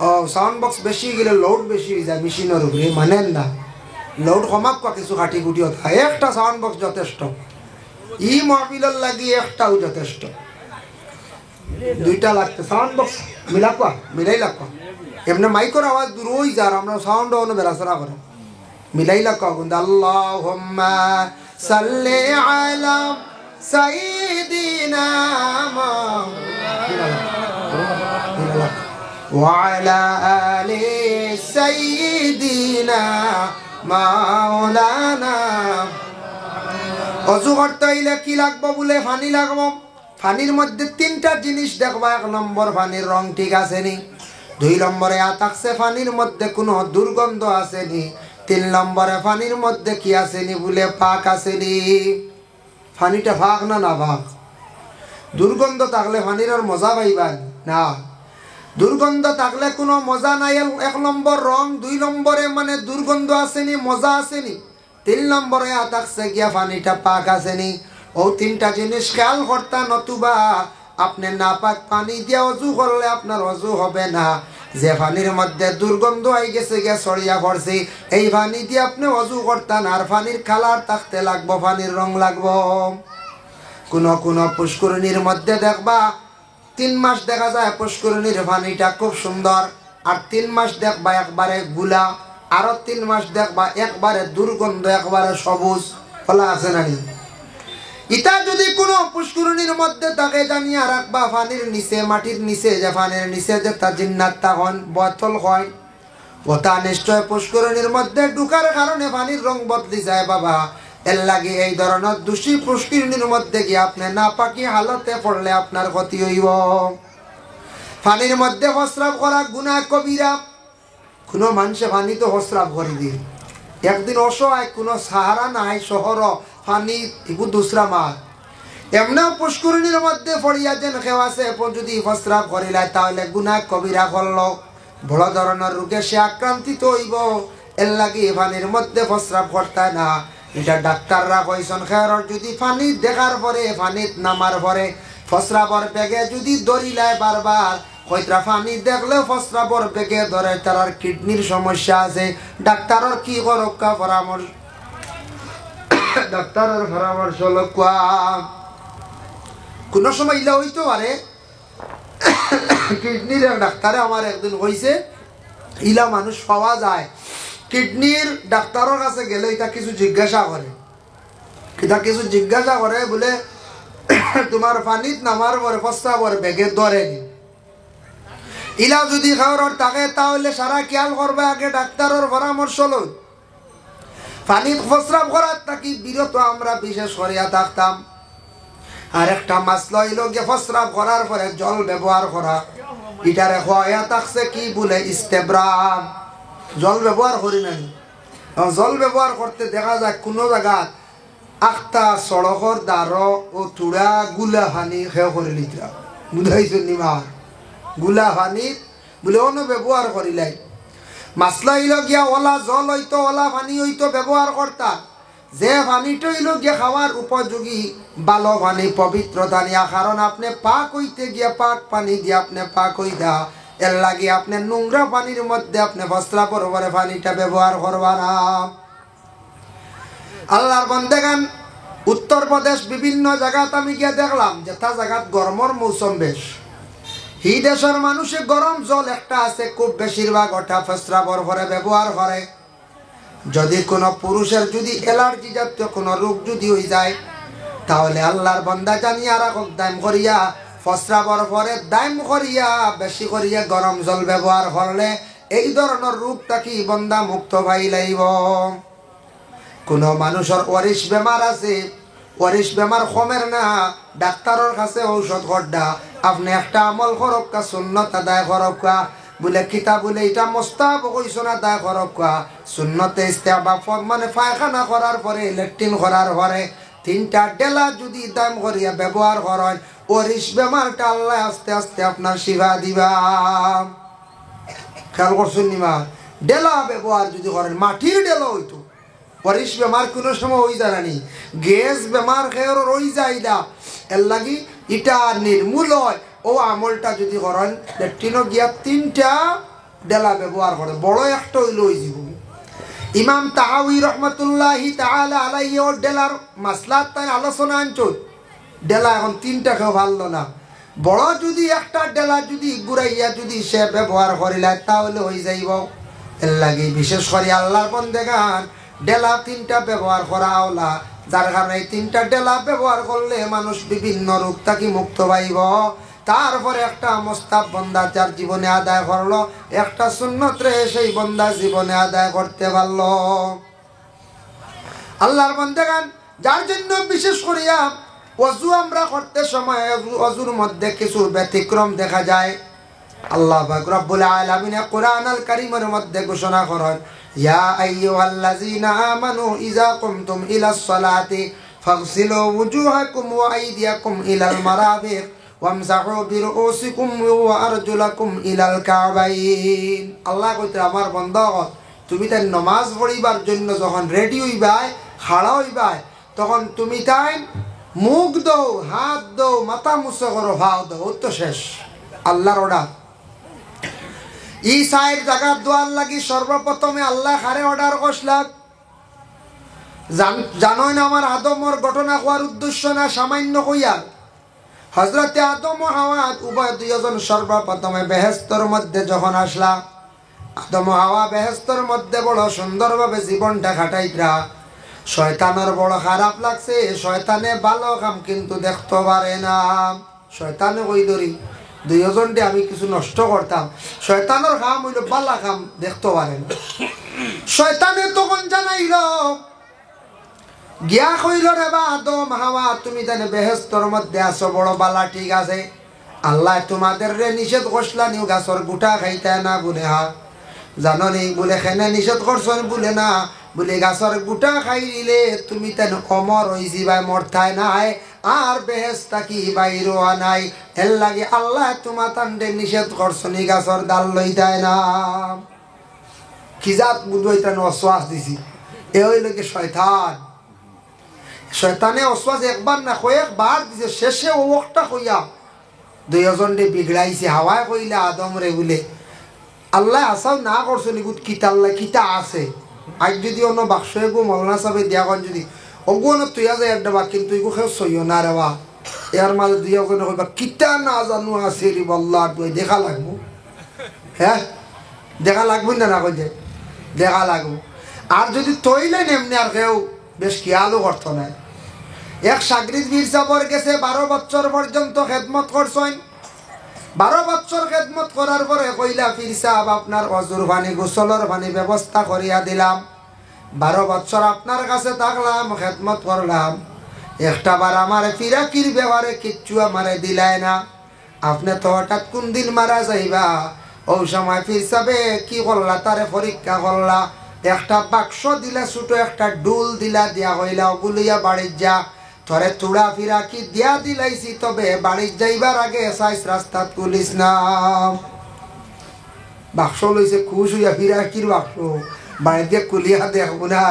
ও সাউন্ড বক্স বেশি গেলে লাউড বেশি হয়ে যায় মেশিনের উপরে, মানেন না লাউড কমাক কিছু কাটি কুটি হয়। একটা সাউন্ড বক্স যথেষ্ট, ই মহফিলের লাগি একটাও যথেষ্ট, 2টা লাগতে সাউন্ড বক্স মিলাকুয়া মিলাই লাকুয়া। এমনি মাইকর আওয়াজ দূর হয়ে যার আমরা সাউন্ড অন্য বেড়াচড়া করে মিলাই লাকুয়া কিন্তু আল্লাহুম্মা সাল্লি আলা সাইয়্যিদিনা ওয়া আলা আলি সাইয়্যিদিনা মাওলানা। ওযু করতে হইলে কি লাগবো বলে পানি লাগবো। পানির মধ্যে 3টা জিনিস দেখবা। 1 নম্বর পানির রং ঠিক আছে নি, 2 নম্বরে থাকছে পানির মধ্যে কোনো দুর্গন্ধ আছে নি, 3 নম্বরে পানির মধ্যে কি আছে নি বলে পাক আছে নি। পানিটা ফাঁক না না ফাঁক, দুর্গন্ধ থাকলে পানির আর মজা পাইবা না, দুর্গন্ধ থাকলে কোনো মজা নাই। 1 নম্বর রং, 2 নম্বরে মানে দুর্গন্ধ আসেনি মজা আসেনি, 3 নম্বরে থাকছে গিয়া পানিটা পাক আছে নি। ও 3টা জিনিস খেয়াল করতা, নতুবা আপনি নাপাক পানি দিয়ে অজু করলে আপনার অজু হবে না। যে পানির মধ্যে দুর্গন্ধ হয়ে গেছে গিয়া ছড়িয়া পড়ছে, এই পানি দিয়ে আপনি অজু করতেন, আর পানির কালার থাকতে লাগবো, পানির রং লাগবো। কোন পুষ্করিণীর মধ্যে দেখবা 3 মাস দেখা যায় পুষ্করিণীর পানিটা খুব সুন্দর, আর 3 মাস দেখবা একবারে গুলা, আরো 3 মাস দেখবা একবারে দুর্গন্ধ, একবারে সবুজ ফলা আছে না। ইটা যদি কোনো পুষ্করিণীর মধ্যে থাকে জানিয়া রাখবা, পানির নিচে, মাটির নিচে, যে পানির নিচে যে তা জিন্নাত তখন বোতল হয়, ওটা নিশ্চয় পুষ্করিণীর মধ্যে ঢুকার কারণে পানির রং বদলি যায় বাবা। এর লাগে এই ধরনের দূষী পুষ্করিণীর মধ্যে গিয়ে আপনি না পাকি হালতে পড়লে আপনার ক্ষতি হইব। পানির মধ্যে প্রস্রাব করা গুনাহ কবিরা। কোনো মানুষে পানি তো প্রস্রাব করে দিয়ে, একদিন অসহায় কোনো সাহারা নাই শহর, পানি এগু দুসরা মাছ এমন পুষ্করিণীর মধ্যে পড়িয়া যেন কেউ আছে, যদি প্রস্রাব করিলায় তাহলে গুনাহ কবিরা করলো, বড় ধরনের রোগে সে আক্রান্তিত হইব। এর লাগে পানির মধ্যে প্রস্রাব করতে না। এটা ডাক্তাররা কইছেন, খেয়ার যদি পানি দেখার পরে, পানিত নামার পরে প্রস্রাবর বেগে যদি দরিলায় বারবার, কইরা পানি দেখলে প্রস্রাবর বেগে ধরে, তার কিডনির সমস্যা আছে, ডাক্তারের কি করক্কা পরামর্শ, ডাক্তারের পরামর্শ লোকা। কোন সময় ইলা হইতে পারে, কিডনির ডাক্তারে আমার একদিন কইছে, ইলা মানুষ পাওয়া যায়, কিডনির ডাক্তারের কাছে গেলে এটা কিছু জিজ্ঞাসা করে, বলে তোমার পানিত নামার পরে প্রস্রাবর বেগে ধরেনি। ইলা যদি খাওয়ার থাকে তাহলে সারা খেয়াল করবে, আগে ডাক্তারের পরামর্শ লই। পানিত প্রস্রাব করার থাকি বিরত আমরা বিশেষ করিয়া থাকতাম। আর একটা মাসলা হইল গিয়ে প্রস্রাব করার পরে জল ব্যবহার করা। এটারে হওয়া থাকছে কি বলে ইস্তেব্রাম, জল ব্যবহার করি নাই। জল ব্যবহার করতে দেখা যায় কোনো জায়গা আখটা সড়কর দ্বার ও চূড়া গুলা হানি খেয়ে করে লিতরা বুঝাইছো নিমার গুলা হানি বলে অন্য ব্যবহার করিলাই। মাসলা হইল গিয়া ওলা জল হইতো, ওলা পানি হইতো ব্যবহার করতা, যে পানিটা হইল গিয়া খাওয়ার উপযোগী ভালো পানি, পবিত্রতা নিয়া। কারণ আপনি পাক হইতে গিয়া পাক পানি দিয়ে আপনি পাক হইতা, এর লাগে আপনি নোংরা পানির মধ্যে আপনি প্রস্রাবের উপরে পানিটা ব্যবহার করবা না। আল্লাহর বান্দাগান উত্তরপ্রদেশ বিভিন্ন জায়গাত আমি গিয়ে দেখলাম যে তা জায়গাত গরমের মৌসুম বেশ, এই দেশের মানুষে গরম জল একটা আছে খুব বেশিরভাগ ওটা প্রস্রাবের উপরে ব্যবহার করে। যদি কোনো পুরুষের যদি অ্যালার্জি জাতীয় কোনো রোগ যদি হয়ে যায়, তাহলে আল্লাহর বান্দা জানিয়া রাখক, দাম করিয়া প্রস্রাবের পরে দাম করিয়া বেশি করিয়া গরম জল ব্যবহার করলে এই ধরনের রোগ থাকি বান্দা মুক্ত পাই লাইব। কোনো মানুষের ওয়ারিশ বেমার আছে, ওয়ারিশ বেমার কমের না, ডাক্তারের কাছে ঔষধ খরডা, আপনি একটা আমল করক্কা, সুন্নত আদায় করক্কা, বলে কিতা বলে এটা মোস্তাব কইসনা আদায় করক্কা। সুন্নতে ইস্তেহবাব মানে পায়খানা করার পরে, ল্যাট্রিন করার পরে 3টা ডেলা যদি দাম করিয়া ব্যবহার করেন, ওয়ারিশ বেমারটা আল্লাহ আস্তে আস্তে আপনার শিফা দিবা। খেয়াল করছেন নিমা, ডেলা ব্যবহার যদি করেন, মাটির ডেলা হইতো, ওয়ারিশ বেমার কোনো সময় হয়ে যায় না, গ্যাস বেমার খেয়ে রয়ে যায় না। এর লাগি এটা নির্মূল হয়। ও আমলটা যদি করেন, ল্যাট্রিনও গিয়া 3টা ডেলা ব্যবহার করে, বড় একটা হইল ওই জীবন। ইমাম তাহাউই রহমতুল্লাহি তাআলা আলাইহি ও ডেলার মাসলা তাই আলোচনা আনছুন। ডেলা এখন 3টা কেউ ভালো না, বড় যদি একটা ডেলা যদি ঘুরাইয়া যদি সে ব্যবহার করিলা তাহলে হয়ে যাইব। এর লাগে বিশেষ করে আল্লাহর বান্দাগান ডেলা 3টা ব্যবহার করা হলা, যার কারণে এই 3টা ডেলা ব্যবহার করলে মানুষ বিভিন্ন রোগ থেকে মুক্ত পাইব। তারপরে একটা মোস্তাব বন্দা যার জীবনে আদায় করলো, একটা সুন্নত রে সেই বন্দা জীবনে আদায় করতে পারলো। আল্লাহর বান্দাগান যার জন্য বিশেষ করিয়া ওযু আমরা করতে সময় ওযুর মধ্যে কিছু ব্যতিক্রম দেখা যায়। আল্লাহ পাক রব্বুল আলামিন কোরআনুল কারীমের মধ্যে ঘোষণা করেন, ইয়া আইয়ুহাল্লাযীনা আমানু ইযা কুমতুম ইলাস সালাতি ফাগসিলু ওয়ুজুহাকুম ওয়া আইদিয়াকুম ইলাল মারাফিক ওয়ামসাহু বিরুউসিকুম ওয়া আরজুলাকুম ইলাল কাবাইন। আল্লাহ কইতে আমার বান্দাগণ তুমি তাই নমাজ পড়িবার জন্য যখন রেডি হইবাই খাড়া হইবাই তখন তুমি তাই মুখ দৌ হাত দৌ মাথা মুছে করো ভাও দৌ তো শেষ আল্লাহর অর্ডার ই সাইড জায়গার দোয়ার লাগি সর্বপ্রথমে আল্লাহ হারে অর্ডার করলাম জানোই না আমার আদমর ঘটনা হওয়ার উদ্দেশ্য না সামান্য কইয়ার হজরতে আদম ও হাওয়া উভয় দুইজন সর্বপ্রথমে বেহেশতের মধ্যে যখন আসলা আদম ও হাওয়া বেহেশতের মধ্যে বড় সুন্দরভাবে জীবনটা কাটাইতরা শয়তানের বড় খারাপ লাগছে শয়তানে ভালো কাম কিন্তু দেখতে পারে না শয়তানে কই ধরি দুইজনটি আমি কিছু নষ্ট করতাম শয়তানের কাম হইল বালা কাম দেখতে পারে না শয়তানে তখন জানাইল গিয়া কইল রে বা আদম হাওয়া তুমি জানে বেহেশতের মধ্যে আসো বড় বালা ঠিক আছে আল্লাহ তোমাদের রে নিষেধ করছলা নিউ গাছর গুটা খাইতে না বলে হা জানো নি বলে খেনে নিষেধ করছেন বলে না বলে গাছর গুটা খাই দিলে তুমি তেন অমর হইছি ভাই মরথায় নাই আর বেহেশতা কি বাইর হওয়া নাই এর লাগে আল্লাহ তোমার তান্ডে নিষেধ করছেন এই গাছর ডাল লইতায় না কি জাত বুঝাইতেন অশ্বাস দিছি এ হইল কি শয়তান শয়তানে অশ্বাস একবার না কয়েকবার দিছে শেষে ও একটা কইয়া দুইজন রে বিগড়াইছে হাওয়ায় কইলে আদম রে বলে আল্লাহ আসাও না করছো নিগুত কিতা আল্লাহ কিতা আছে আজ যদি অন্য বাক্স এগো মৌলানা সাহেব দিয়া কন যদি অগুন তুই যায় একটা বাক কিন্তু এগো খেয়ে সইও না রে বা এর মাঝে দুই ওখানে কইবা কিতা না জানো আছে রে বল্লা তুই দেখা লাগবো হ্যাঁ দেখা লাগবে না না কই দেখা লাগবো আর যদি তৈলে নেমনি আর কেউ বেশ খেয়ালও করতো না এক সাগরিদ বীর সাবর গেছে 12 বছর পর্যন্ত খেদমত করছেন 12 বছর খেদমত করার পরে কইলা পীর সাহেব আপনার অজুর পানি গোসলের পানি ব্যবস্থা করিয়া দিলাম 12 বছর আপনার কাছে থাকলাম খেদমত করলাম একটা বার আমার ফিরাকির ব্যবহারে কিচ্ছু আমারে দিলায় না আপনি তো হঠাৎ কোন দিন মারা যাইবা ওই সময় পীর সাহেব কি করলা তারে পরীক্ষা করলা একটা বাক্স দিলা ছোট একটা ডুল দিলা দিয়া হইলা ওগুলিয়া বাড়ির যা তোরে তুড়া ফিরা কি দিয়া দিলাইছি তবে বাড়ির যাইবার আগে সাইস রাস্তা তুলিস না বাক্স লইছে খুশ হইয়া ফিরা কির বাক্স বাড়িতে কুলিয়া দেখবো না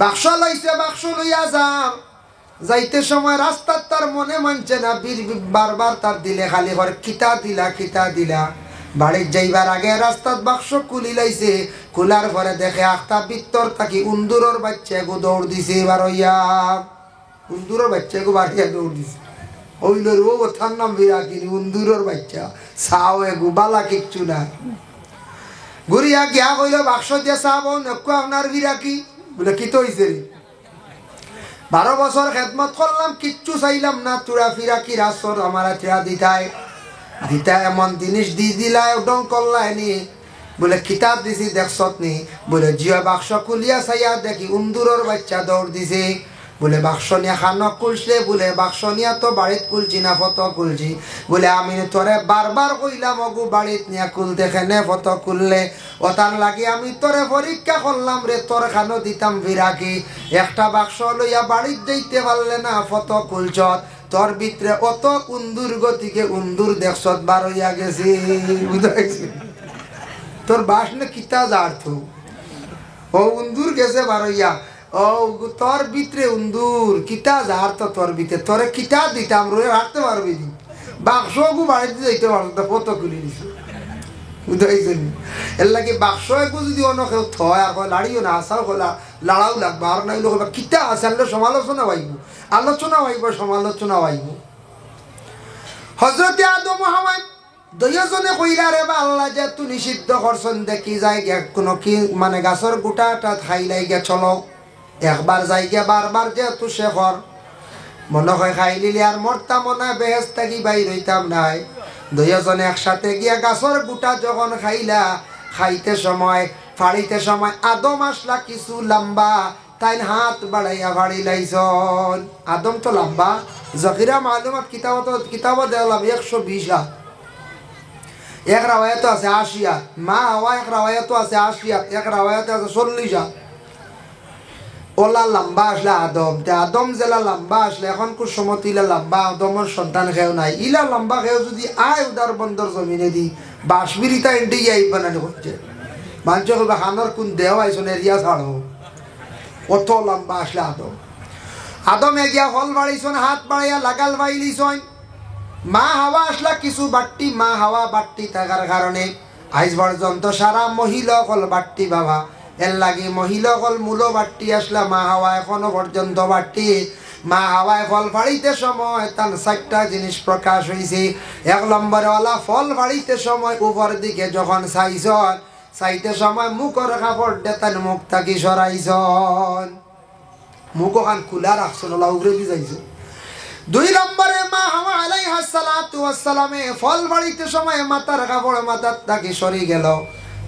বাক্স লইছে বাক্স লইয়া যাম যাইতে সময় রাস্তার তার মনে মানছে না বারবার তার দিলে খালি ঘর কিতা দিলা বাড়ির যাইবার আগে রাস্তার বাক্স কুলি লাইছে কুলার ঘরে দেখে আখতা ভিতর থাকি উন্দুরের বাচ্চা এগো দৌড় দিছে এবার হইয়া উন্দুরের বাচ্চা এগো বাড়িয়া দৌড় দিছে হইল ও কথার নাম বিরাকিনি উন্দুরের বাচ্চা চাও এগো বালা কিচ্ছু না ঘুরিয়া গিয়া কইল বাক্স দিয়ে চাবো নেকু আপনার বিরাকি বলে কি তো হইছে রে 12 বছর খেদমত করলাম কিচ্ছু চাইলাম না তুরা ফিরাকি রাসর আমার ঠেয়া দিতায় এমন জিনিস দি দিলাই উডং করলাই নি বলে কিতাব দিছি দেখছত নি বলে জিয়া বাক্স কুলিয়া চাইয়া দেখি উন্দুরের বাচ্চা দৌড় দিছে বলে বাক্স নিয়ে খানো কুলছে বলে বাক্স নিয়ে তো বাড়িত কুলছি না ফটো কুলছি বলে আমি তোরে বারবার কইলাম অগু বাড়িত নিয়ে কুল দেখে নে ফটো কুললে ওটার লাগে আমি তোরে পরীক্ষা করলাম রে তোর খানো দিতাম বিরাকি একটা বাক্স লইয়া বাড়িত যাইতে পারলে না ফটো কুলছত তোর ভিতরে অত উন্দুর গতিকে উন্দুর দেখছত বার হইয়া গেছি বুঝাইছি তোর বাস না কিতা যার্থ ও উন্দুর গেছে বার হইয়া ও তোর ভিতরে উন্দুর কিতা যার্থ তোর ভিতরে তোরে কিতা দিতাম রয়ে রাখতে পারবি নি বাক্স গু বাড়িতে যাইতে পারতো ফটো খুলে দিছি বুঝাইছেন এর লাগে বাক্স একু যদি অন্য কেউ থয় আর লাড়িও না আসাও খোলা লড়াও লাগবে আর নাইলে কিতা আছে সমালোচনা পাইব আলোচনা হইব সমালোচনা হইব হযরতে আদম ও হাওয়া দুইজনে কইরা রে বা আল্লাহ যে তুই নিষিদ্ধ করছন দেখি যাই গে কোন কি মানে গাছের গোটাটা খাইলাই গে চলো একবার যাই গে বারবার যে তুই শেখর মনে হয় খাইলিলি আর মরতাম না বেহেশত থাকি বাইর হইতাম নাই দুইজনে একসাথে গিয়া গাছের গোটা যখন খাইলা খাইতে সময় ফাড়িতে সময় আদম আসলা কিছু লম্বা তাই হাত বাড়াইয়া ভাড়ি লাইছন আদম তো লম্বা জখিরা মালুমাত কিতাবত দেখলাম 120 হাত এক রাওয়ায়াত আছে 80 হাত মা হাওয়া এক রাওয়ায়াত আছে 80 হাত এক রাওয়ায়াত আছে 40 হাত ওলা লম্বা আসলে আদম জেলা লম্বা আসলে এখন কোন সমতিলা লম্বা আদমের সন্তান খেও নাই ইলা লম্বা খেও যদি আয় উদার বন্দর জমিনে দি বাসবিরিতা ইন্ডিয়া বানানো হচ্ছে মানুষ কইবা খানোর কোন দেহ আইসন এরিয়া ছাড়ো কত লম্বা আসলে আদমে গিয়া ফল বাড়িছন হাত বাড়াইয়া লাগাল বাইলিছন মা হাওয়া আসলা কিছু বাট্টি মা হাওয়া বাট্টি থাকার কারণে আইজ পর্যন্ত সারা মহিলা কল বাট্টি বাবা এর লাগে মহিলা কল মূলো বাট্টি আসলা মা হাওয়া এখনো পর্যন্ত বাট্টি মা হাওয়ায় ফল ফাড়িতে সময় তার 4টা জিনিস প্রকাশ হয়েছে। 1 নম্বরে ওলা ফল ফাড়িতে সময় উপর দিকে যখন চাইছন চাইতে সময় মুখর কাপড় দেতান মুখ থাকি সরাইছন মুখ ওখান খোলা রাখছন ওলা উগরে দি যাইছো। 2 নম্বরে মা হাওয়া আলাইহিস সালাতু ওয়াস সালামে ফল ফাড়িতে সময় মাথার কাপড় মাথার থাকি সরি গেল।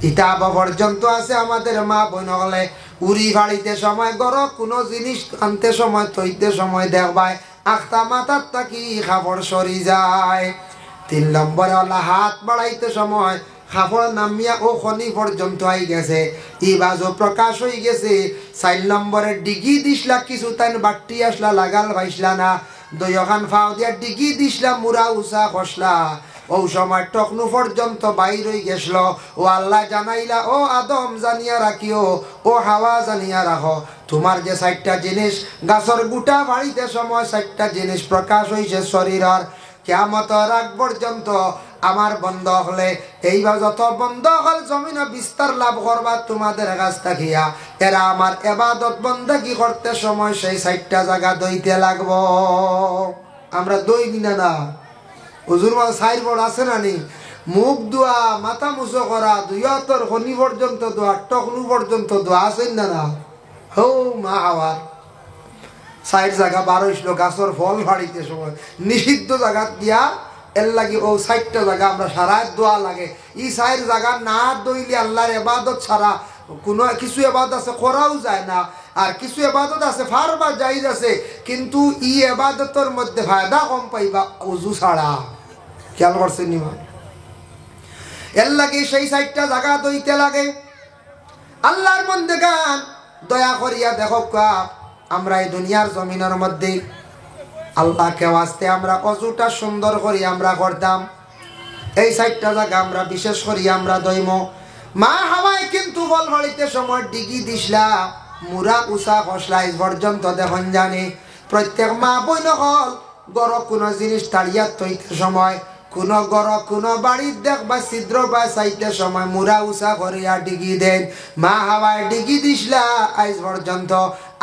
ইটা পর্যন্ত আছে আমাদের মা বোন হলে উড়ি ফাড়িতে সময় গড় কোনো জিনিস আনতে সময় তৈতে সময় দেখবাই আখতা মাথার থাকি কাপড় সরি যায়। 3 নম্বরে ওলা হাত বাড়াইতে সময় কাপড় নামিয়া ও খনি পর্যন্ত আই গেছে ই বাজু প্রকাশ হয়ে গেছে। 4 নম্বরে ডিগি দিসলা কিছু তাই বাট্টি আসলা লাগাল ভাইসলা না 2 খান ফাও দিয়া ডিগি দিসলা মুরা উষা খসলা ও সময় টকনু পর্যন্ত বাইর হয়ে গেছিল। ও আল্লাহ জানাইলা ও আদম জানিয়া রাখিও ও হাওয়া জানিয়া রাখো তোমার যে 4টা জিনিস গাছর গুটা বাড়িতে সময় 4টা জিনিস প্রকাশ হয়েছে শরীরের কিয়ামতের আগ পর্যন্ত আমার বন্ধ হলে এইবার যত বন্ধ হল জমিনে বিস্তার লাভ করবা তোমাদের কাছ থাকিয়া এরা আমার ইবাদত বন্দেগী করতে সময় সেই 4টা জায়গা দইতে লাগবো। আমরা দই কিনা না হুজুর মা সাইর বড় আছে না নি মুখ দোয়া মাথা মুছো করা 2 খনি পর্যন্ত দোয়া টকনু পর্যন্ত দোয়া আছেন না না হো মা হাওয়ার 4 জায়গা 12 গাছর ফল ফাড়িতে সময় নিষিদ্ধ জায়গা দিয়া এর লাগে ও 4টা জায়গা আমরা সারা দোয়া লাগে। ই 4 জায়গা না দইলে আল্লাহর ইবাদত ছাড়া কোনো কিছু ইবাদত আছে করাও যায় না আর কিছু ইবাদত আছে ফারবা জায়েজ আছে কিন্তু ই ইবাদতের মধ্যে ফায়দা কম পাইবা ওযু ছাড়া খেয়াল করছেন নি এর লাগে সেই 4টা জায়গা দইতে লাগে। আল্লাহর বন্দেগান দয়া করিয়া দেখো আমরা এই দুনিয়ার জমিনের মধ্যে আল্লাহকে ওয়াস্তে আমরা অজুটা সুন্দর করি আমরা করতাম এই 4টা জায়গা আমরা বিশেষ করি আমরা দইম মা হাওয়ায় কিন্তু ফল ফাড়িতে সময় ডিগি দিসলা মুরা উষা খসলা এই পর্যন্ত দেখুন জানি প্রত্যেক মা বইন হল গড় কোনো জিনিস তাড়িয়া তৈতে সময় কোনো গড় কোনো বাড়ির দেখবা ছিদ্র বা চাইতে সময় মুরা উষা করিয়া ডিগি দেন মা হাওয়ায় ডিগি দিসলা আজ পর্যন্ত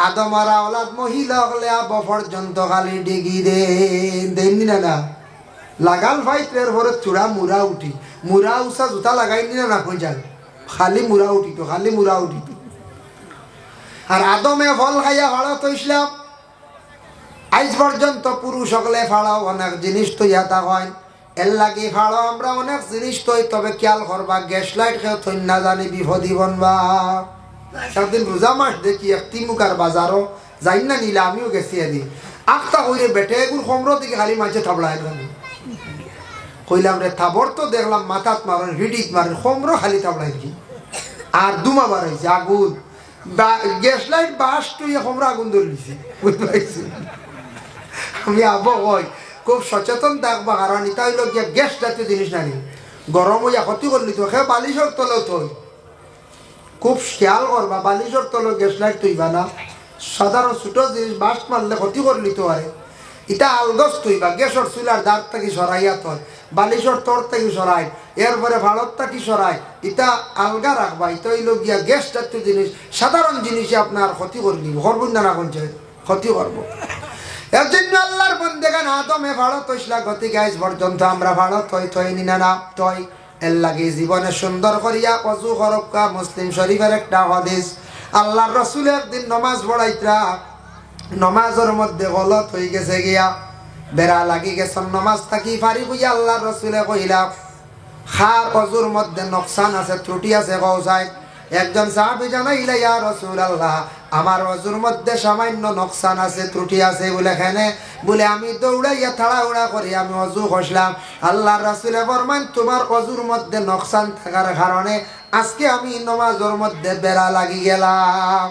আদমর আওলাদ মহিলা হলে আব পর্যন্ত খালি ডিগি দেন না না লাগাল ফাইটের পরে চূড়া মুরা উঠি মুরা উষা জুতা লাগাইনি না হয়ে যান খালি মুরা উঠিত খালি মুরা উঠিত। আর আদমে ফল খাইয়া ফাড়া তৈসলাম আজ পর্যন্ত পুরুষ সকলে ফাড়াও অনেক জিনিস তৈয়াতা হয় এর লাগে ফাড়ো আমরা অনেক জিনিস তৈ তবে খেয়াল করবা গ্যাস লাইট খেয়ে থই না জানি বিপদি বনবা। একদিন রোজা মাস দেখি একটি মুখার বাজারও যাই না নিলে আমিও গেছি আদি আখটা হইলে বেটে এগুলো সমর দিকে খালি মাঝে থাবড়াই কইলাম রে থাবর তো দেখলাম মাথাত মারেন হিডিত মারেন সমর খালি থাবড়াই কি আর দুমা বাড়াইছে আগুন গ্যাস লাইট বাস তুই সমর আগুন ধরিছে বুঝতে পারছি। আমি আবো হয় খুব সচেতন থাকবা কারণ এটা হইল গিয়া গ্যাস জাতীয় জিনিস নানি গরম হইয়া ক্ষতি করলি তো সে বালিশর তলেও থই খুব খেয়াল করবা বালিশর তলে গ্যাস লাইট তুইবা না সাধারণ ছোট জিনিস বাস মারলে ক্ষতি করলি তো আরে এটা আলগস তুইবা গ্যাসর চুলার দাঁত থাকি সরাইয়া থয় বালিশর তর থেকে সরাই এরপরে ভারত থাকি সরাই এটা আলগা রাখবা এটা হইল গিয়া গ্যাস জাতীয় জিনিস সাধারণ জিনিসে আপনার ক্ষতি করবি করবেন না না কোনছে ক্ষতি করবো। এর জন্য আল্লাহর বন্দেগান আদমে ভারত হইসলা গতি গাইজ পর্যন্ত আমরা ভারত হই থই নিনা না তই এর লাগে জীবনে সুন্দর করিয়া অজু হরক্কা মুসলিম শরীফের একটা হাদিস আল্লাহর রাসূল একদিন নামাজ পড়াইতরা নামাজের মধ্যে গলত হয়ে গেছে গিয়া বেড়া লাগি গেছে নামাজ থাকি ফারি হইয়া আল্লাহর রাসূলে কইলা খার অজুর মধ্যে নকসান আছে ত্রুটি আছে কওসাই একজন সাহাবী জানাইলা ইয়া রাসূলুল্লাহ আমার অজুর মধ্যে সামান্য নকসান আছে ত্রুটি আছে বলে কেনে বলে আমি দৌড়াইয়া তাড়াহুড়া করি আমি অজু কষলাম আল্লাহর রাসূলে ফরমান তোমার অজুর মধ্যে নকসান থাকার কারণে আজকে আমি নামাজের মধ্যে বেড়া লাগি গেলাম।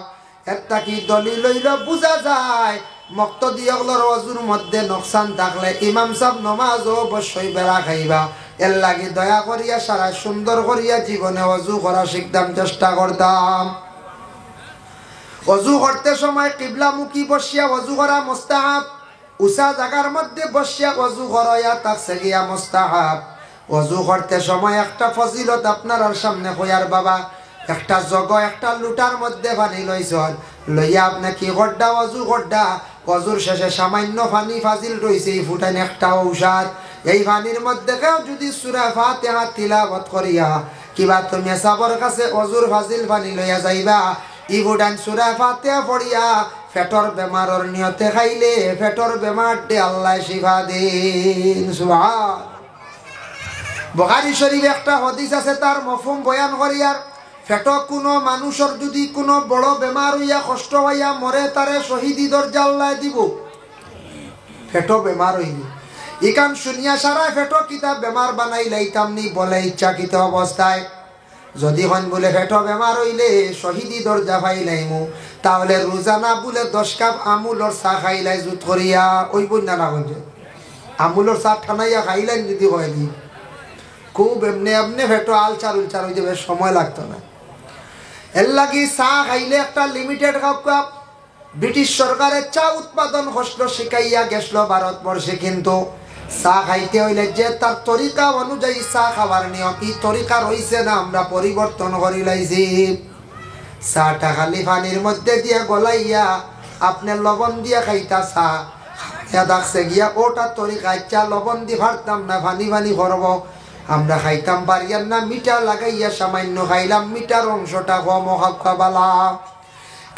একটা কি দলিল লইল বুঝা যায় মুক্তদিয়কলর অজুর মধ্যে নকসান থাকলে ইমাম সাহেব নামাজ অবশ্যই বেড়া খাইবা এর লাগি দয়া করিয়া সারা সুন্দর করিয়া জীবনে অজু করা শিখতাম, চেষ্টা করতাম। অজু করতে সময় কিবলামুখী বসিয়া অজু করা মুস্তাহাব। উঁচা জায়গার মধ্যে বসিয়া অজু করাইয়া তাকছে গিয়া মুস্তাহাব। অজু করতে সময় একটা ফজিলত আপনার সামনে কইয়ার বাবা, একটা জগ একটা লুটার মধ্যে পানি লইছন, লইয়া আপনি কি করডা অজু করডা, অজুর শেষে সামান্য পানি ফাজিল রইছে, ফুটাইন একটা ঔষধ। এই পানির মধ্যে কেউ যদি সূরা ফাতিহা তিলাওয়াত করিয়া কিবা তুমি সাবর কাছে অজুর ফাজিল পানি লইয়া যাইবা, ই ফুটাইন সূরা ফাতিহা পড়িয়া পেটর বেমারর নিয়তে খাইলে পেটর বেমার দে আল্লাহ শিফা দিন। সুবহান। বুখারী শরীফে একটা হাদিস আছে, তার মফহুম বয়ান করিয়ার, পেট কোনো মানুষের যদি কোনো বড় বেমার হইয়া কষ্ট হইয়া মরে, তারে শহীদি দরজা আল্লাহ দিব। পেট বেমার হইলে ইকান শুনিয়া সারা পেট কিতাব বেমার বানাই লাইতাম নি বলে ইচ্ছাকৃত অবস্থায়। যদি হন বলে পেট বেমার হইলে শহীদি দরজা পাইলাইমু, তাহলে রোজানা বলে 10 কাপ আমুলর চা খাইলাই জুত করিয়া ওই বন্যা না হইছে, আমুলর চা ঠানাইয়া খাইলেন যদি হয়নি খুব এমনি এমনি পেট আলচার উলচার হয়ে যাবে, সময় লাগতো না। এর লাগি চা খাইলে একটা লিমিটেড কাপ। ব্রিটিশ সরকারের চা উৎপাদন হস্ত শিখাইয়া গেছিল ভারতবর্ষে, কিন্তু চা খাইতে হইলে যে তার তরিকা অনুযায়ী চা খাবার নিয়ম, এই তরিকা রইছে না, আমরা পরিবর্তন করি লাইছি। চাটা খালি পানির মধ্যে দিয়ে গলাইয়া আপনি লবণ দিয়া খাইতা চা দেখছে গিয়া ওটা তরিকা, চা লবণ দিয়ে ফারতাম না, পানি পানি করব। আমরা খাইতাম পারিয়ার না, মিঠা লাগাইয়া সামান্য খাইলাম, মিঠার অংশটা কম খাবালা।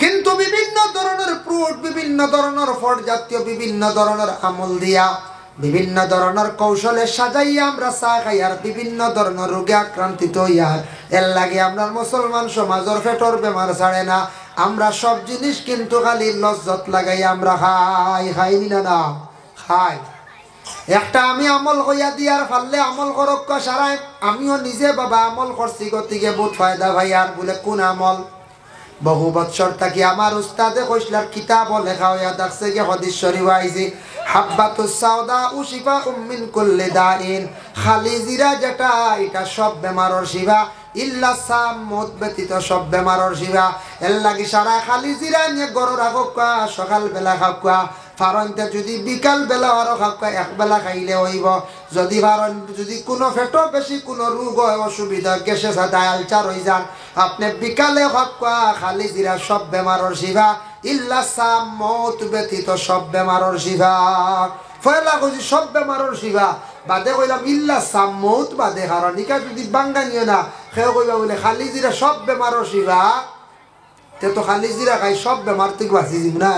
কিন্তু বিভিন্ন ধরনের ফ্রুট, বিভিন্ন ধরনের ফল জাতীয়, বিভিন্ন ধরনের আমল দিয়া, বিভিন্ন ধরনের কৌশলে সাজাইয়া আমরা চা খাই, আর বিভিন্ন ধরনের রোগে আক্রান্তিত হইয়ার। এর লাগে আমরা মুসলমান সমাজের পেটর বেমার ছাড়ে না। আমরা সব জিনিস কিন্তু খালি লজ্জত লাগাই আমরা খাইনি না খাই। একটা আমি আমল হইয়া দিয়ার ফাললে আমল করক সারাই, আমিও নিজে বাবা আমল করছি, গতিকে বহুত ফায়দা ভাই। আর বলে কোন আমল? বহু বৎসর থাকি আমার উস্তাদে কইসলার কিতাব লেখা হইয়া দেখছে গিয়ে হাদিস শরীফ আইছে, হাব্বাতুস সাউদা উশিফা মিন কুল্লি দাইন। খালি জিরা যেটা, এটা সব বেমারের শিফা, ইল্লা সাম মত ব্যতীত সব বেমারের শিফা। এর লাগি সারা খালি জিরা নিয়ে গরু রাখক, সকাল বেলা খাওয়া ফারনতে যদি বিকাল বেলা আরো খাওয়া, এক বেলা খাইলে হইব। যদি ফারন যদি কোনো ফেটো বেশি কোনো রোগ হয়, অসুবিধা, গ্যাসে সাদা আলচার হয়ে যান, আপনি বিকালে খাওয়া খালি জিরা সব বেমারের শিফা, ইল্লা সাম মত ব্যতীত সব বেমারের শিফা। ফয়লা কইছি সব বেমারের শিফা, বাদে কইলাম ইল্লা সাম মত বাদে। কারণ ইকা যদি বাঙ্গা নিও না, সেও কইবা বলে খালি জিরা সব বেমারের শিফা, তে তো খালি জিরা খাই সব বেমার থেকে বাঁচি যাব না,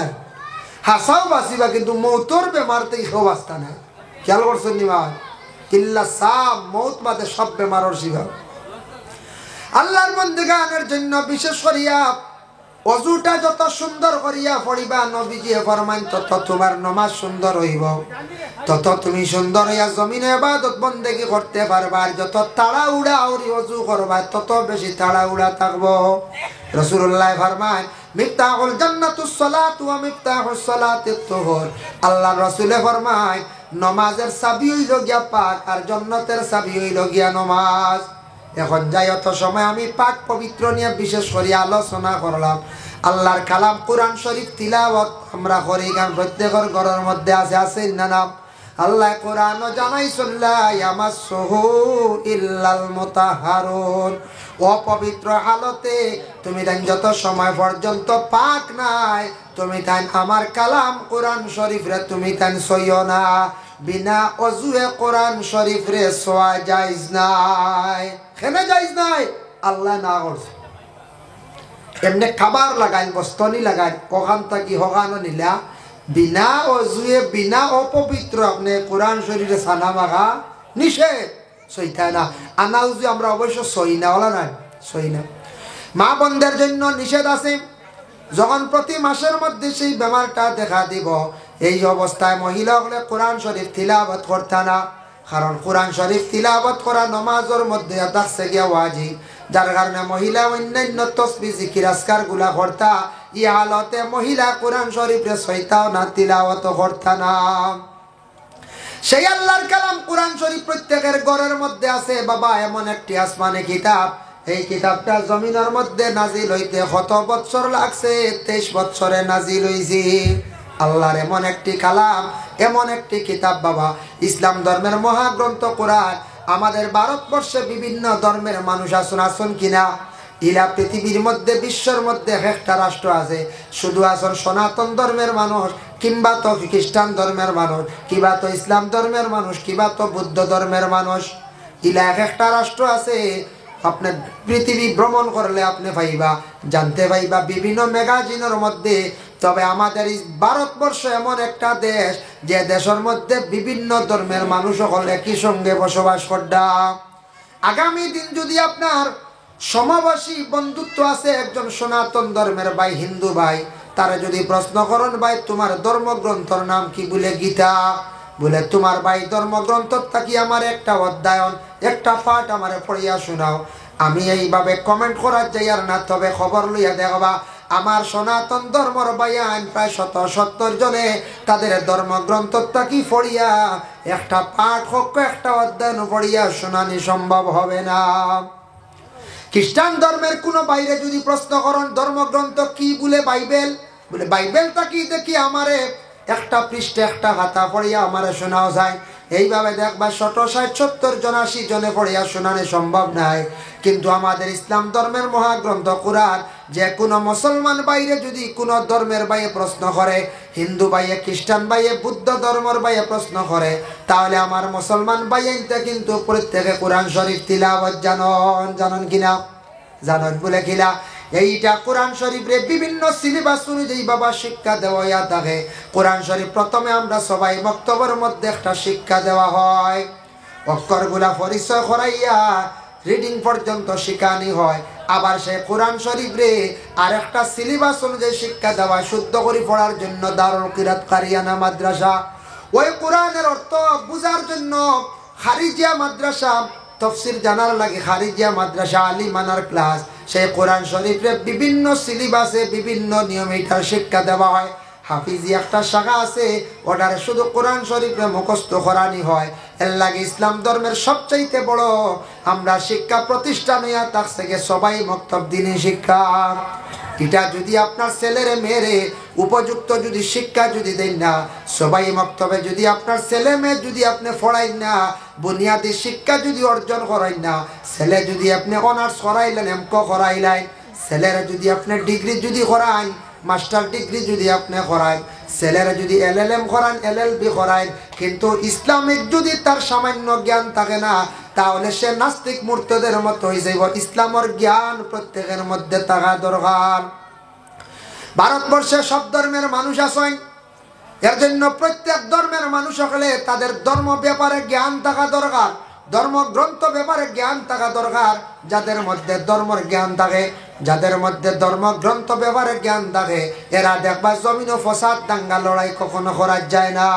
হাসাও বাঁচিবা, কিন্তু মৌতর বেমার থেকে কেউ বাঁচতা না। খেয়াল করছেন নিমা? ইল্লা সাম মত বাদে সব বেমারের শিফা। আল্লাহর বন্দেগানের জন্য বিশেষ করিয়া অজুটা যত সুন্দর করিয়া পড়িবা, নবীজি ফরমান তত তোমার নামাজ সুন্দর হইব, তত তুমি সুন্দর হইয়া জমিনে ইবাদত বন্দেগি করতে পারবা। আর যত তাড়াহুড়া আউরি অজু করবা, তত বেশি তাড়াহুড়া থাকবো। রাসূলুল্লাহ ফরমান, মিফতাহুল জান্নাতুস সালাতু ওয়া মিফতাহুস সালাতিত তুহুর। আল্লাহর রাসূলে ফরমান, নামাজের চাবি হইল গিয়া পাক, আর জান্নাতের চাবি হইল গিয়া নামাজ। এখন যাই, অত সময় আমি পাক পবিত্র নিয়ে বিশেষ করে আলোচনা করলাম। আল্লাহর কালাম কোরআন শরীফ তিলাওয়াত আমরা করি, গান প্রত্যেকের ঘরের মধ্যে আছে না নাম। আল্লাহ কোরআন জানাইছেন, লা ইয়ামাসসুহু ইল্লাল মুতাহহারুন। অপবিত্র হালতে তুমি তাই যত সময় পর্যন্ত পাক নাই, তুমি তাই আমার কালাম কোরআন শরীফ রে তুমি তাই সইও না। বিনা অজুয়ে কোরআন শরীফ রে সোয়া জায়েজ নাই। কেন জায়েজ নাই? আল্লাহ না করছে। এমনি খাবার লাগাই, বস্তনি লাগাই, ওখান থাকি হগানো নিলা, বিনা অজুয়ে বিনা অপবিত্র আপনি কোরআন শরীফে সানা মাখা নিষেধ। সইতা না আনা উজু আমরা অবশ্য সই না, ওলা নাই সই না। মা বোনদের জন্য নিষেধ আছে, যখন প্রতি মাসের মধ্যে সেই বেমারটা দেখা দিব, এই অবস্থায় মহিলা হলে কোরআন শরীফ তিলাওয়াত করতে না। কারণ কোরআন শরীফ তিলাওয়াত করা নামাজের মধ্যে থাকছে গিয়া ওয়াজিব, যার কারণে মহিলা অন্যান্য তসবিহ জিকির আজকার গুলা করতা, ই হালতে মহিলা কোরআন শরীফ রে সইতাও না, তিলাওয়াত করতা না। সেই আল্লাহর কালাম কোরআন শরীফ প্রত্যেকের ঘরের মধ্যে আছে বাবা। এমন একটি আসমানি কিতাব, এই কিতাবটা জমিনের মধ্যে নাজিল হইতে কত বছর লাগছে? 23 বছরে নাজিল হইছে। আল্লাহর এমন একটি কালাম, এমন একটি কিতাব বাবা, ইসলাম ধর্মের মহাগ্রন্থ কোরআন। আমাদের ভারতবর্ষে বিভিন্ন ধর্মের মানুষ আসুন কিনা? ইলা পৃথিবীর মধ্যে, বিশ্বের মধ্যে একটা রাষ্ট্র আছে শুধু আসল সনাতন ধর্মের মানুষ, কিংবা তো খ্রিস্টান ধর্মের মানুষ, কিংবা তো ইসলাম ধর্মের মানুষ, কিংবা তো বুদ্ধ ধর্মের মানুষ। ইলা একটা রাষ্ট্র আছে। আপনি পৃথিবী ভ্রমণ করলে আপনি পাইবা, জানতে পাইবা বিভিন্ন ম্যাগাজিনের মধ্যে। তবে আমাদের এই ভারতবর্ষ এমন একটা দেশ, যে দেশের মধ্যে বিভিন্ন ধর্মের মানুষ সকল একই সঙ্গে বসবাস করডা। আগামী দিন যদি আপনার সমাবাসী বন্ধুত্ব আছে একজন সনাতন ধর্মের ভাই, হিন্দু ভাই, তারা যদি প্রশ্ন করেন ভাই তোমার ধর্মগ্রন্থর নাম কি? বলে গীতা। বলে তোমার ভাই ধর্মগ্রন্থ থাকি আমার একটা অধ্যায়ন, একটা পাঠ আমারে পড়িয়া শোনাও। আমি এইভাবে কমেন্ট করার যাই আর না, তবে খবর লইয়া দেখবা আমার সনাতন ধর্মর ভাইয়ান প্রায় 70 জনে তাদের ধর্মগ্রন্থ থাকি পড়িয়া একটা পাঠ হোক, একটা অধ্যায়ন পড়িয়া শোনানি সম্ভব হবে না। খ্রিস্টান ধর্মের কোনো বাইরে যদি প্রশ্ন করেন ধর্মগ্রন্থ কি? বলে বাইবেল। বলে বাইবেলটা কি? দেখি আমারে একটা পৃষ্ঠে একটা হাতা পড়িয়া আমারে শোনাও যায়। এইভাবে দেখবা 60-70 জন 80 জনে পড়িয়া শোনানো সম্ভব নাই। কিন্তু আমাদের ইসলাম ধর্মের মহাগ্রন্থ কোরআন, যে কোনো মুসলমান বাইরে যদি কোনো ধর্মের বাইরে প্রশ্ন করে, হিন্দু বাইয়ে, খ্রিস্টান বাইয়ে, বুদ্ধ ধর্মের বাইয়ে প্রশ্ন করে, তাহলে আমার মুসলমান বাইনটা কিন্তু প্রত্যেকে কোরআন শরীফ তিলাওয়াত জানন কিনা? জানন বলে কিনা? এইটা কোরআন শরীফের বিভিন্ন সিলেবাস অনুযায়ী বাবা শিক্ষা দেওয়া থাকে। কোরআন শরীফ প্রথমে আমরা সবাই বক্তব্যের মধ্যে একটা শিক্ষা দেওয়া হয়, অক্ষরগুলা পরিচয় করাইয়া রিডিং পর্যন্ত শিখানি হয়। আবার সে কোরআন শরীফে আর একটা সিলেবাস অনুযায়ী শিক্ষা দেওয়া, শুদ্ধ করে পড়ার জন্য দারুল কিরাত কারিয়ানা মাদ্রাসা। ওই কোরআনের অর্থ বুঝার জন্য খারিজিয়া মাদ্রাসা, তফসির জানার লাগে খারিজিয়া মাদ্রাসা, আলিমানার ক্লাস। সেই কোরআন শরীফে বিভিন্ন সিলেবাসে বিভিন্ন নিয়মে এটার শিক্ষা দেওয়া হয়। হাফিজি একটা শাখা আছে, ওটার শুধু কোরআন শরীফে মুখস্থ করানি হয়। এর লাগে ইসলাম ধর্মের সবচাইতে বড় আমরা শিক্ষা প্রতিষ্ঠান হইয়া তার থেকে সবাই মক্তব দিনী শিক্ষা। এটা যদি আপনার ছেলেরে মেয়েরে উপযুক্ত যদি শিক্ষা যদি দেন না, সবাই মক্তবে যদি আপনার ছেলে মেয়ে যদি আপনি পড়াই না, বুনিয়াদী শিক্ষা যদি অর্জন করাই না, ছেলে যদি আপনি অনার্স করাইলেন, এমকো করাইলেন, ছেলেরা যদি আপনি ডিগ্রি যদি করান, মাস্টার ডিগ্রি যদি আপনি করান, ছেলেরা যদি LLM করান, LLB করান, কিন্তু ইসলামিক যদি তার সামান্য জ্ঞান থাকে না, তাহলে সে নাস্তিক মুরতাদের মতো হয়ে যাইব। ইসলামের জ্ঞান প্রত্যেকের মধ্যে থাকা দরকার। ভারতবর্ষে সব ধর্মের মানুষ আছেন, এর জন্য প্রত্যেক ধর্মের মানুষ হলে তাদের ধর্ম ব্যাপারে জ্ঞান থাকা দরকার, ধর্মগ্রন্থ ব্যাপারে জ্ঞান থাকা দরকার। যাদের মধ্যে ধর্মের জ্ঞান থাকে, যাদের মধ্যে ধর্মগ্রন্থ ব্যাপারে জ্ঞান থাকে, এরা দেখবা জমিন ও ফসাদ দাঙ্গা লড়াই কখনো করা যায় না।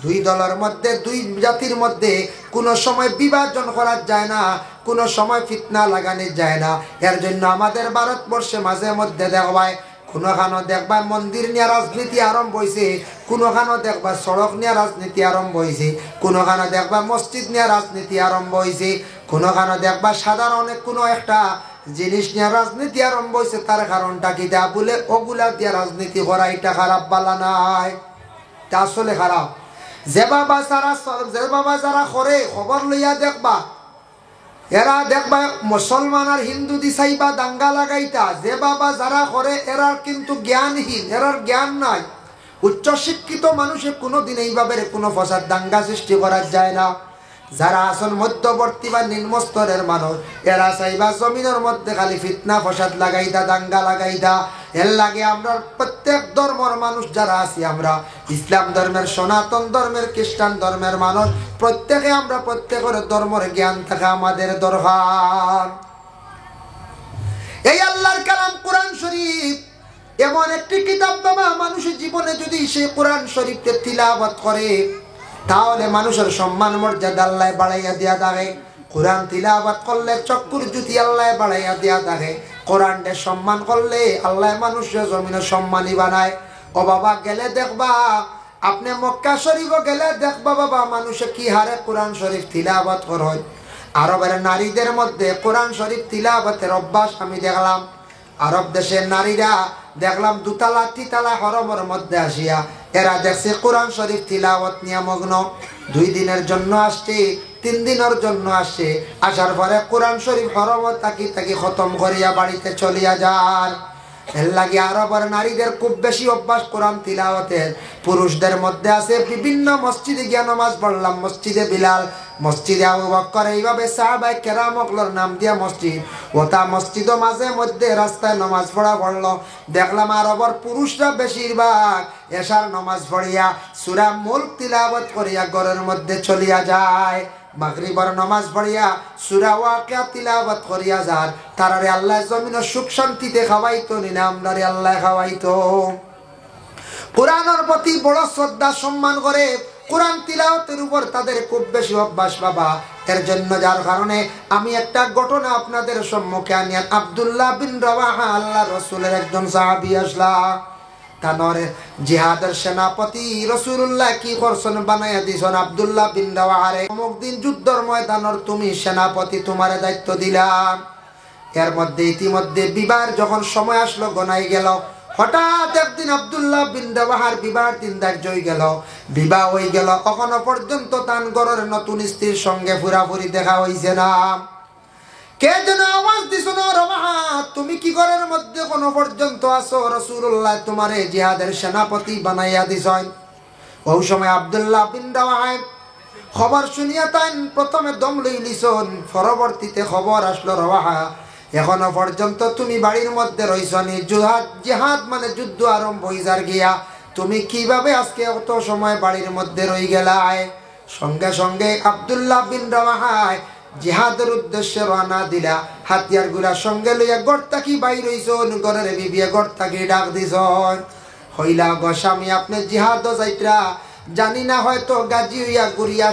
দুই দলের মধ্যে, দুই জাতির মধ্যে কোনো সময় বিভাজন করা যায় না, কোনো সময় ফিতনা লাগানো যায় না। এর জন্য আমাদের ভারতবর্ষে মাঝে মধ্যে দেখবাই কোনোখানো দেখবা মন্দির নিয়ে রাজনীতি আরম্ভ হয়েছে, কোনোখানো দেখবা সড়ক নিয়ে রাজনীতি আরম্ভ হয়েছে, কোনোখানো দেখবা মসজিদ নিয়ে রাজনীতি আরম্ভ হয়েছে, কোনোখানো দেখবা সাধারণ কোনো একটা জিনিস নিয়ে রাজনীতি আরম্ভ হয়েছে। তার কারণটা কি? তা বলে ওগুলা দিয়ে রাজনীতি করা এটা খারাপ বালা নাই, তা আসলে খারাপ। যে বাবা যারা করে খবর লইয়া দেখবা, এরা দেখবা মুসলমান আর হিন্দু দিছাইবা দাঙ্গা লাগাইতা। যে বাবা যারা করে এরা কিন্তু জ্ঞানহীন, এরার জ্ঞান নাই। উচ্চ শিক্ষিত মানুষে কোনোদিন এইভাবে কোনো ফসাদ দাঙ্গা সৃষ্টি করা যায় না। যারা আসল মধ্যবর্তী বা নিম্ন স্তরের মানুষ, এরা চাইবা জমিনের মধ্যে খালি ফিতনা ফসাদ লাগাইতা, দাঙ্গা লাগাইতা। এর লাগে আমরা প্রত্যেক ধর্মের মানুষ যারা আছি, আমরা ইসলাম ধর্মের, সনাতন ধর্মের, খ্রিস্টান ধর্মের মানুষ, প্রত্যেকে আমরা প্রত্যেকের ধর্মের জ্ঞান থাকা আমাদের দরকার। এই আল্লাহর কালাম কোরআন শরীফ এমন একটি কিতাব বাবা, মানুষের জীবনে যদি সে কোরআন শরীফকে তিলাওয়াত করে, তাহলে মানুষের সম্মান মর্যাদা আল্লাহ বাড়াইয়া দিয়া থাকে। কোরআন তিলাওয়াত করলে চক্ষুর জ্যোতি আল্লাহ বাড়াইয়া দিয়া থাকে। কোরআনকে সম্মান করলে আল্লাহ মানুষের জমিনে সম্মানী বানায়। ও বাবা গেলে দেখবা আপনি মক্কা শরীফ গেলে দেখবা বাবা মানুষে কি হারে কোরআন শরীফ তিলাওয়াত করে। আরবের নারীদের মধ্যে কোরআন শরীফ তিলাওয়াতের অভ্যাস আমি দেখলাম। আরব দেশের নারীরা দেখলাম দুতলা তিনতলা হরমের মধ্যে আসিয়া এরা দেখছে কোরআন শরীফ তিলাওয়াত নিয়ে মগ্ন। 2 দিনের জন্য আসছে, 3 দিনের জন্য আসছে, আসার পরে কোরআন শরীফ হরম তাকি তাকি খতম করিয়া বাড়িতে চলিয়া যান। এর লাগে আরবের নারীদের খুব বেশি অভ্যাস কোরআন তিলাওয়াতের। পুরুষদের মধ্যে আছে বিভিন্ন মসজিদে গিয়া নামাজ পড়লাম, মসজিদে বিলাল, মসজিদে আবু বকর, এইভাবে সাহাবায়ে কেরাম ওগুলোর নাম দিয়া মসজিদ। ওটা মসজিদও মাঝে মধ্যে রাস্তায় নামাজ পড়া পড়লো। দেখলাম আরবের পুরুষরা বেশিরভাগ এশার নামাজ পড়িয়া সূরা মুলক তিলাওয়াত করিয়া ঘরের মধ্যে চলিয়া যায়। মাগরিবের নামাজ পড়িয়া সূরা ওয়াকিয়া তিলাওয়াত করিয়া যার। তারারে আল্লাহ জমিন সুখ শান্তিতে খাওয়াইতো, নিলামদারে আল্লাহ খাওয়াইতো। কোরআনের প্রতি বড় শ্রদ্ধা সম্মান করে, কোরআন তিলাওয়াতের উপর তাদের খুব বেশি অভ্যাস বাবা। এর জন্য যার কারণে আমি একটা ঘটনা আপনাদের সম্মুখে আনি। আব্দুল্লাহ বিন রাওয়াহা আল্লাহ রাসূলের একজন সাহাবী আসলা। তানর জিহাদের সেনাপতি রাসূলুল্লাহ কি করছেন বানাইয়া দিছেন আব্দুল্লাহ বিন রাওয়াহারে। অমুক দিন যুদ্ধের ময়দানের তুমি সেনাপতি, তোমার দায়িত্ব দিলাম। এর মধ্যে ইতিমধ্যে বিবাহের যখন সময় আসলো, গনাই গেল। হঠাৎ একদিন আব্দুল্লাহ বিন রাওয়াহার বিবাহের দিন ধার্য হয়ে গেল। বিবাহ হয়ে গেল, এখনো পর্যন্ত তান ঘরের নতুন স্ত্রীর সঙ্গে পুরাপুরি দেখা হইছে না। কে যেন আওয়াজ দিছ না, রাওয়াহা তুমি কি ঘরের মধ্যে কোনো পর্যন্ত আসো? রাসূলুল্লাহ তোমারে জিহাদের সেনাপতি বানাইয়া দিছেন। ওই সময় আব্দুল্লাহ বিন রাওয়াহা খবর শুনিয়া তান প্রথমে দম লই লিছন, পরবর্তীতে খবর আসলো রাওয়াহা এখনো পর্যন্ত তুমি বাড়ির মধ্যে রইছনি। জিহাদ মানে যুদ্ধ আরম্ভ হইজার গিয়া, তুমি কিভাবে আজকে অত সময় বাড়ির মধ্যে রই গেলায়? সঙ্গে সঙ্গে আব্দুল্লাহ বিন রাওয়াহা জিহাদের উদ্দেশ্যে রওনা দিলা। হাতিয়ার গুলা সঙ্গে লইয়া গড়তাকি বাইর হইছন। ঘরের বিবিয়ে গড়তাকি ডাক দিছন, হইলা গো স্বামী আপনি জিহাদ যাইত্রা জানি না, হয়তো গাজী হইয়া ঘুরিয়া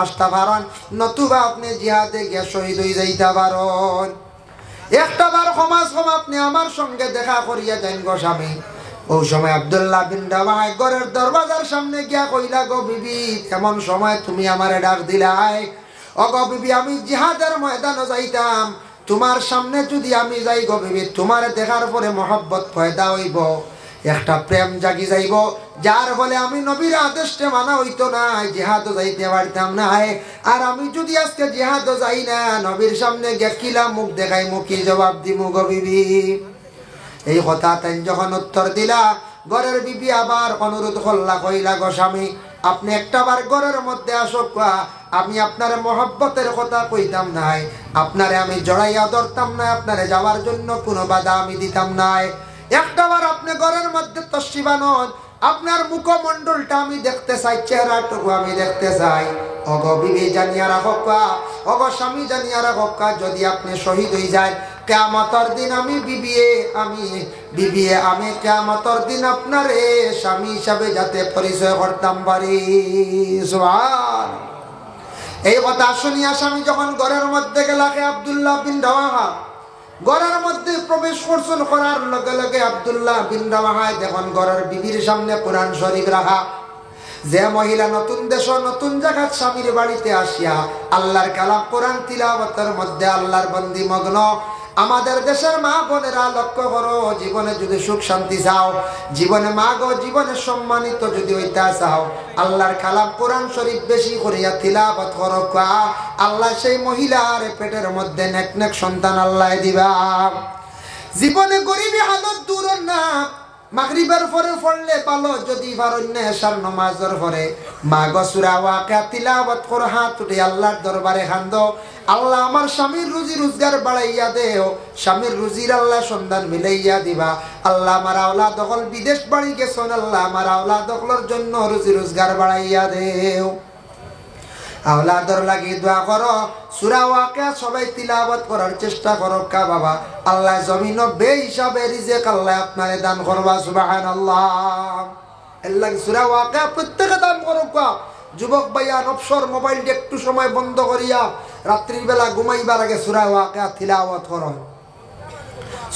আসতে পারেন, নতুবা আপনি জিহাদে গিয়া শহীদ হয়ে যাইতে পারেন। একটা বার সমাজ আপনি আমার সঙ্গে দেখা করিয়া যাইন গো স্বামী। ওই সময় আব্দুল্লাহ বিন রাওয়াহা ঘরের দরওয়াজার সামনে গিয়া কইলা গো বিবি এমন সময় তুমি আমারে ডাক দিলাই? ও গো বিবি আমি জিহাদের ময়দানে যাইতাম, তোমার সামনে যদি আমি যাই গো বিবি, তোমার দেখার পরে মহব্বত পয়দা হইব, একটা প্রেম জাগি যাইব, যার ফলে আমি নবীর আদেশে মানা হইতো না, জিহাদও যাইতে পারতাম না। আর আমি যদি আজকে জিহাদও যাই না, নবীর সামনে গেকিলা মুখ দেখাই মুখী জবাব দিমু গো বিবি। এই কথা তাই যখন উত্তর দিলা, ঘরের বিবি আবার অনুরোধ করলা, কইলা গো স্বামী আপনি একটা বার ঘরের মধ্যে আসক, আমি আপনার মহব্বতের কথা কইতাম নাই, আপনারে আমি জড়াইয়া ধরতাম না, আপনারে যাওয়ার জন্য কোনো বাধা আমি দিতাম নাই। একটা বার আপনি ঘরের মধ্যে তশরিফ আনুন, আপনার মুখমণ্ডলটা আমি দেখতে চাই, চেহারাটুকু আমি দেখতে চাই। ওগো বিবি জানিয়া রাখা, ওগো স্বামী জানিয়া রাখা, যদি আপনি শহীদ হয়ে যায় কিয়ামতের দিন আমি বিবিয়ে আমি কিয়ামতের দিন আপনারে স্বামী হিসাবে যাতে পরিচয় করতাম পারি। সুবহান। এই কথা শুনিয়া স্বামী যখন ঘরের মধ্যে গেলাকে আব্দুল্লাহ বিন রাওয়াহা ঘরের মধ্যে প্রবেশ করছেন, করার লগে লগে আব্দুল্লাহ বিন রাওয়াহা দেখুন ঘরের বিবির সামনে কোরআন শরীফ রাখা। যে মহিলা নতুন দেশ নতুন জায়গা স্বামীর বাড়িতে আসিয়া আল্লাহর কালাম কোরআন তিলাওয়াতের মধ্যে আল্লাহর বন্দি মগ্ন। আমাদের দেশের মা বোনেরা লক্ষ্য করো, জীবনে যদি সুখ শান্তি চাও, জীবনে মা গো জীবনে সম্মানিত যদি হইতা চাও, আল্লাহর কালাম কোরআন শরীফ বেশি করিয়া তিলাওয়াত করো, আল্লাহ সেই মহিলার পেটের মধ্যে নেক নেক সন্তান আল্লাহ দিবা। জীবনে গরিবী হালত দূর না, মাগরিবের পরে পড়লে ভালো, যদি পারন্য এশার নামাজের পরে মা গো সূরা ওয়াকিয়া তিলাওয়াত করো, হাত উঠে আল্লাহর দরবারে কান্দো, আল্লাহ আমার স্বামীর রুজি রোজগার বাড়াইয়া দেও, স্বামীর রুজির আল্লাহ সন্ধান মিলাইয়া দিবা। আল্লাহ আমার আওলাদ দখল বিদেশ বাড়ি গেছেন, আল্লাহ আমার আওলাদ দখলের জন্য রুজি রোজগার বাড়াইয়া দেও। আওলাদর লাগি দোয়া করো, সূরা ওয়াকিয়া সবাই তিলাওয়াত করার চেষ্টা করো কা বাবা। আল্লাহ জমিন বে হিসাবে রিজিক আল্লাহ আপনারে দান করবা। সুবহানাল্লাহ। এর লাগি সূরা ওয়াকিয়া প্রত্যেকে দান করো কা। যুবক ভাইয়া নফসর মোবাইলটা একটু সময় বন্ধ করিয়া রাত্রির বেলা ঘুমাইবার আগে সূরা ওয়াকিয়া তিলাওয়াত করো।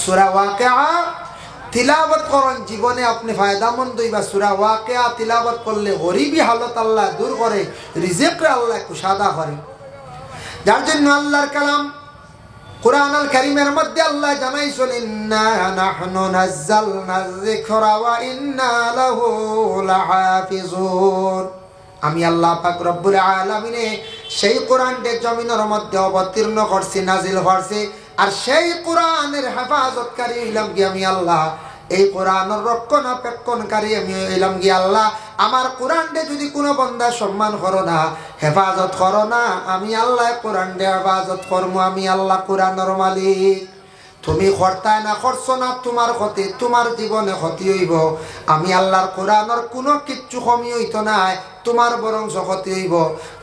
সূরা ওয়াকিয়া তিলাওয়াত করেন, জীবনে আপনি ফায়দামন্দ হইবা। সূরা ওয়াকিয়া তিলাওয়াত করলে গরিবী হালত আল্লাহ দূর করে, রিজিক আল্লাহ কুশাদা করে। যার জন্য আল্লাহর কালাম কুরআন আল কারীমের মধ্যে আল্লাহ জানাইছেন, ইন্না নাহনু নাযালনা যিকরা ওয়া ইন্না লাহু লাহাফিজুন। আমি আল্লাহ পাক রব্বুল আলামিনে সেই কোরআনকে জমিনের মধ্যে অবতীর্ণ করছি, নাজিল করছি, আর সেই কোরআনের হেফাজতকারী হইলাম কি আমি আল্লাহ। এই কোরআনের রক্ষণাবেক্ষণকারী আমি হইলাম কি আল্লাহ। আমার কোরআনকে যদি কোনো বান্দা সম্মান করো না, হেফাজত করো না, আমি আল্লাহ কোরআনকে হেফাজত করবো। আমি আল্লাহ কোরআনের মালিক। তুমি করতাই না করছো না, তোমার ক্ষতি, তোমার জীবনে ক্ষতি হইব। আমি আল্লাহর কোরআনের কোনো কিচ্ছু কমি হইতো নাই, তোমার বরং ক্ষতি হইব।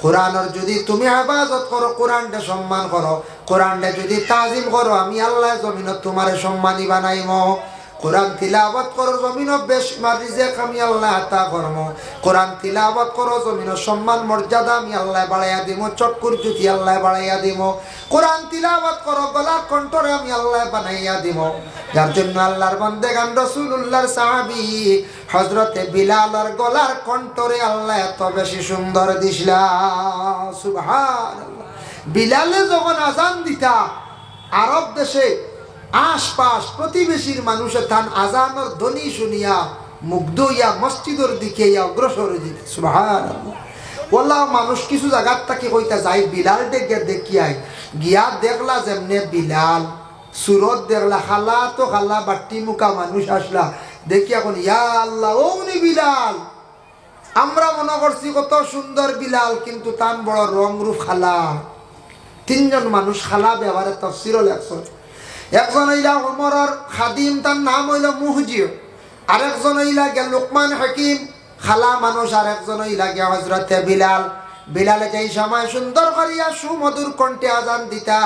কোরআনের যদি তুমি হেফাজত করো, কোরআনকে সম্মান করো, কোরআনকে যদি তাজিম করো, আমি আল্লাহ জমিন তোমার সম্মানী বানাইম। কোরআন তিলাওয়াত করো, জমিন বেশ রিজিক আমি আল্লাহ আতা করব। কোরআন তিলাওয়াত করো, জমিন সম্মান মর্যাদা আমি আল্লাহ বাড়াইয়া দিব, চক্কুর জ্যোতি আল্লাহ বাড়াইয়া দিব। কোরআন তিলাওয়াত করো, গলার কণ্ঠরে আমি আল্লাহ বানাইয়া দিব। যার জন্য আল্লাহর বান্দেগান রাসূলুল্লাহর সাহাবী হযরতে বিলালের গলার কণ্ঠরে আল্লাহ এত বেশি সুন্দর দিছিলা। সুবহানাল্লাহ। বিলালে যখন আজান দিতা, আরব দেশে আশপাশ প্রতিবেশীর মানুষের তান আজানের ধ্বনি শুনিয়া মুগ্ধ হইয়া মসজিদের দিকে অগ্রসর হইতে। সুবহানাল্লাহ। ওলা মানুষ কিছু জায়গার থেকে কইতা যায়, বিলাল ডেকে দেখিয়াই গিয়া দেখলা যেমনে বিলাল, সুরত দেখলা, খালা তো খালা বাট্টি মুখা মানুষ আসলা, দেখি এখন ইয়া আল্লাহ ওনি বিলাল। আমরা মনে করছি কত সুন্দর বিলাল, কিন্তু তান বড় রং রূপ খালা। তিনজন মানুষ খালা ব্যবহারে তাফসীরও লেখছেন। একজন হইলা ওমরের খাদিম, তার নাম হইল মুহজিব। আরেকজন হইলা গিয়া লুকমান হাকিম, খালা মানুষ। আর একজন হইলা গিয়া হযরতে বিলাল। বিলালে যেই সময় সুন্দর করিয়া সুমধুর কণ্ঠে আজান দিতা,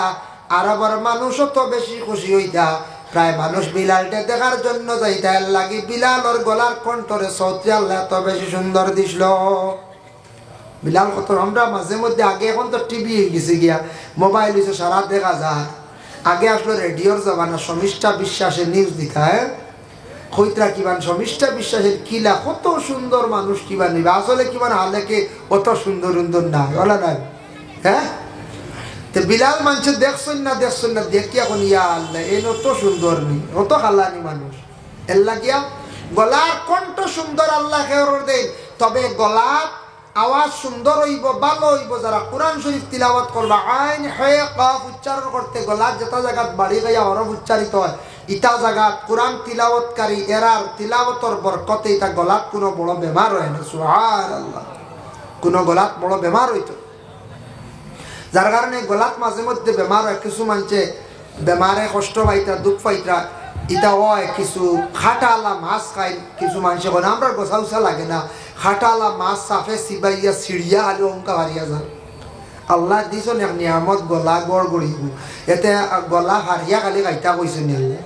আরবের মানুষও তো বেশি খুশি হইতা। প্রায় মানুষ বিলালকে দেখার জন্য যাইতা, এর লাগি বিলালের গলার কণ্ঠরে সৌতি আল্লাহ এত বেশি সুন্দর দিছিল। বিলাল কত আমরা মাঝে মধ্যে, আগে এখন তো টিভি হয়ে গেছে গিয়া, মোবাইল হয়েছে, সারা দেখা যায়। আগে আসলো রেডিওর জমানা, শর্মিষ্ঠা বিশ্বাসের নিউজ দিতা। কইতরা কিবান শর্মিষ্ঠা বিশ্বাসের কিলা কত সুন্দর মানুষ কিবা নিবে, আসলে কিবান হালেকে অত সুন্দর সুন্দর না ওলা নাই। হ্যাঁ, তো বিলাল মানুষের দেখছেন না দেখি এখন ইয়া আল্লাহ এই অত সুন্দর নি, অত খালানি মানুষ। এর লাগিয়া গলার কণ্ঠ সুন্দর আল্লাহ খেয়র দেন। তবে গলার আওয়াজ সুন্দর হইব, ভালো হইব যারা কোরআন শরীফ তিলাওয়াত করবা। আইন হে কাফ উচ্চারণ করতে গলার যেটা জায়গাত বাড়ি গাইয়া হরফ উচ্চারিত হয়, ইটা জায়গাত কোরআন তিলাওয়াতকারী এরার তিলাওয়াতর বরকতে ইটা গলাত কোনো বড় বেমার হয় না। সুবহানাল্লাহ। কোনো গলাত বড় বেমার হইতো, যার কারণে গলাত মাঝে মধ্যে বেমার হয়। কিছু মানুষে বেমারে কষ্ট পাইতা, দুঃখ পাইতা, ইটা হয় কিছু খাটালা মাছ খাই। কিছু মানুষে বলে আমরা গোসা উসা লাগে না, খাটালা মাছ সাফে সিবাইয়া সিঁড়িয়া আলু অঙ্কা হারিয়া যান। আল্লাহ দিছন এক নিয়ামত, গলা গড় গড়িব, এতে গলা হারিয়া খালি খাইতা কইছে নিলে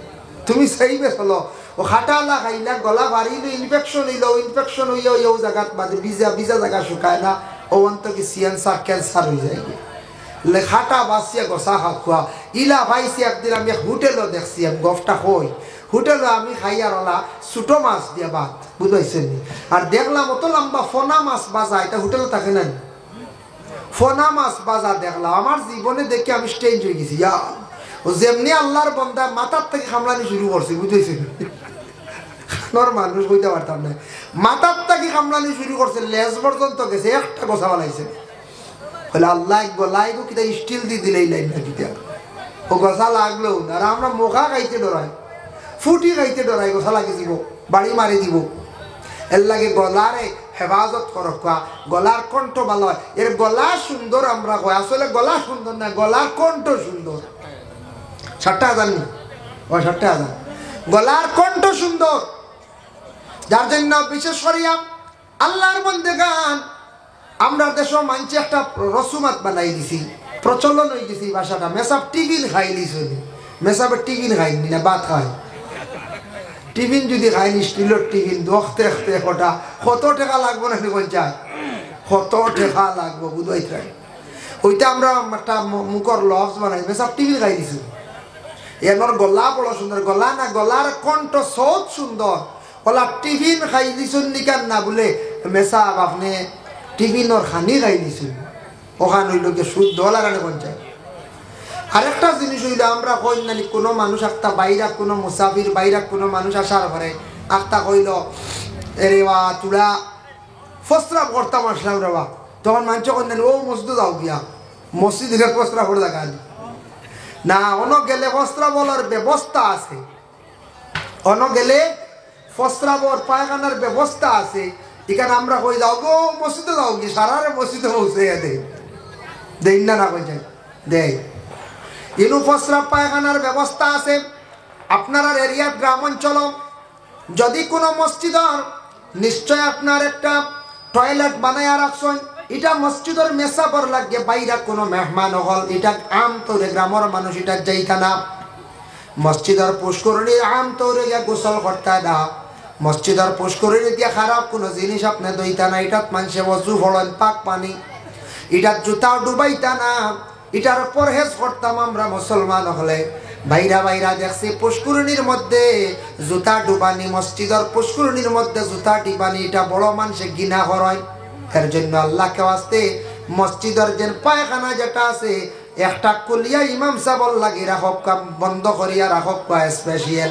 তুমি চাইবে চলো। ও খাটালা খাইলা গলা ভারিলে ইনফেকশন হইল, ইনফেকশন হইয়া ওই জায়গাত বাদে বিজা বিজা জায়গা শুকায় না, ও অন্ত কি সিয়ানসার ক্যান্সার হয়ে যায়। খাটা বাঁচিয়া গছা খোৱা ইলা ভাইছি। একদিন আমি হোটেলও দেখছি, আমি গফটা হই হোটেলে আমি খাই আর ওলা ছোটো মাছ দিয়া ভাত, বুঝাইছেন। আর দেখলাম অত লম্বা ফোনা মাছ বাজা, এটা হোটেলে থাকে না, ফোনা মাছ বাজা দেখলাম। আমার জীবনে দেখে আমি স্টেঞ্জ হয়ে গেছি। ও যেমনি আল্লাহর বন্দা মাথার থেকে খামলানি শুরু করছে, বুঝেছেন। মানুষ বুঝতে পারতাম না, মাথার থেকে খামলানি শুরু করছে, লেজ পর্যন্ত গেছে, একটা গোছা বানাইছে। বলে আল্লাহ গলাই গো কিতা স্টিল দিয়ে দিলেই লাইন না কিতা, ও গোছা লাগলেও না। আর আমরা মোখা খাইতে ডরাই, ফুটি খাইতে ডরাই, গোছা লাগি দিব, বাড়ি মারি দিব। এর লাগে গলারে হেফাজত করক, গলার কণ্ঠ ভালো হয়। এর গলা সুন্দর আমরা কই, আসলে গলা সুন্দর না, গলার কণ্ঠ সুন্দর। 60,000 নি ও 60,000, গলার কণ্ঠ সুন্দর। যার জন্য বিশেষ করিয়া আল্লাহর বন্দেগান আমরা দেশ মানছি একটা রসুমাত বানাই দিছি, প্রচলন হয়ে গেছি ভাষাটা। মেসাব টিফিন খাইলি চলি, মেসাবের টিফিন খাইনি না, ভাত খাই। টিফিন যদি খাইনি, স্টিলের টিফিন দেখতে দেখতে কটা কত টাকা লাগবো না পঞ্চায়েত, কত টাকা লাগবো বুঝাই। ওইটা আমরা একটা মুখর লফজ বানাই, মেসাব টিফিন খাই দিছি। এনর গলা বড় সুন্দর, গলা না গলার কণ্ঠ সব সুন্দর। ওলা টিফিন খাই দিছুন নিকান না বলে মেসাব আপনি টিফিনর খানি খাই দিছুন, ওখান হইল গিয়ে শুদ্ধ লাগানো পঞ্চায়েত। আরেকটা জিনিস হইল আমরা কই নানি কোনো মানুষ একটা বাইরা কোনো মুসাফির বাইরা কোনো মানুষ আসার পরে একটা কইল এরে বা তুরা ফসরাব করতাম আসলাম রে বা, তখন মানুষ কই নানি ও মসজিদ যাও গিয়া মসজিদের ফসরা করে দেখা না, অন গেলে ফসরাবলার ব্যবস্থা আছে, অন গেলে ফসরাবর পায়খানার ব্যবস্থা আছে। এখানে আমরা কই যাও গো মসজিদে যাও কি সারারে মসজিদে পৌঁছে দেই না না কই যাই দেয়। ইনু ফসরাব পায়খানার ব্যবস্থা আছে। আপনার এরিয়া গ্রাম অঞ্চল যদি কোনো মসজিদর নিশ্চয় আপনার একটা টয়লেট বানাইয়া রাখছেন, এটা মসজিদের মেসাবর লাগে, বাইরা কোনো মেহমান হল এটা আম তৌরে গ্রামের মানুষ এটা যাইতা না। মসজিদের পুষ্করণীর আম তৌরে গিয়া গোসল করতে না, মসজিদের পুষ্করণী দিয়ে খারাপ কোনো জিনিস আপনি দইতা না, এটাত মানুষে বসু ফলন পাক পানি, এটার জুতাও ডুবাইতা না, এটার পরহেজ করতাম আমরা মুসলমান হলে। বাইরা বাইরা দেখছি পুষ্করণীর মধ্যে জুতা ডুবানি, মসজিদের পুষ্করণীর মধ্যে জুতা ডিবানি, এটা বড় মানুষে ঘৃণা হয়। এর জন্য আল্লাহকে আসতে মসজিদের যে পায়খানা যেটা আছে একটা কুলিয়া ইমাম সাবল লাগি রাখক, বন্ধ করিয়া রাখক স্পেশাল,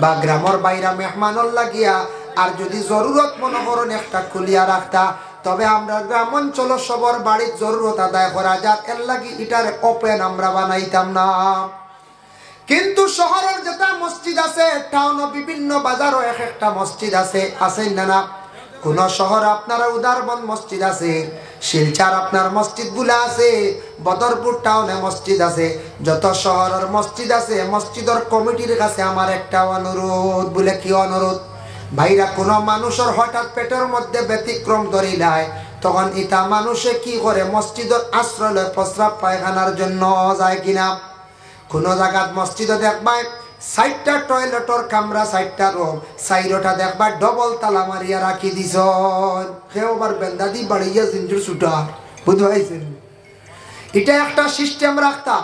বা গ্রামের বাইরা মেহমানর লাগিয়া আর যদি জরুরত মনে করেন একটা কুলিয়া রাখতা, তবে আমরা গ্রাম অঞ্চল সবর বাড়ির জরুরত আদায় করা যাক, এর লাগি এটার ওপেন আমরা বানাইতাম না। কিন্তু শহরের যেটা মসজিদ আছে, টাউন বিভিন্ন বাজারও এক একটা মসজিদ আছে, আছেন না না? কোন শহরে আপনারা উদারবন মসজিদ আছে, শিলচার আপনার মসজিদ গুলা আছে, বদরপুর টাউনে মসজিদ আছে, যত শহরের মসজিদ আছে মসজিদের কমিটির কাছে আমার একটা অনুরোধ। বলে কি অনুরোধ? ভাইরা কোন মানুষের হঠাৎ পেটের মধ্যে ব্যতিক্রম ধরিলায়, তখন ইটা মানুষে কি করে মসজিদের আশ্রয় লয় প্রস্রাব পায়খানার জন্য যায় কিনা। কোন জায়গাত মসজিদে দেখবাই ৬০টা টয়লেটর কামরা, ৬০টা রুম, ৪টা দেখবা ডবল তালা মারিয়া রাখি দিছ, সেও আবার বেন্দা দি বাড়িয়া জিঞ্জুর ছুটা, বুঝতে এটা একটা সিস্টেম রাখতাম।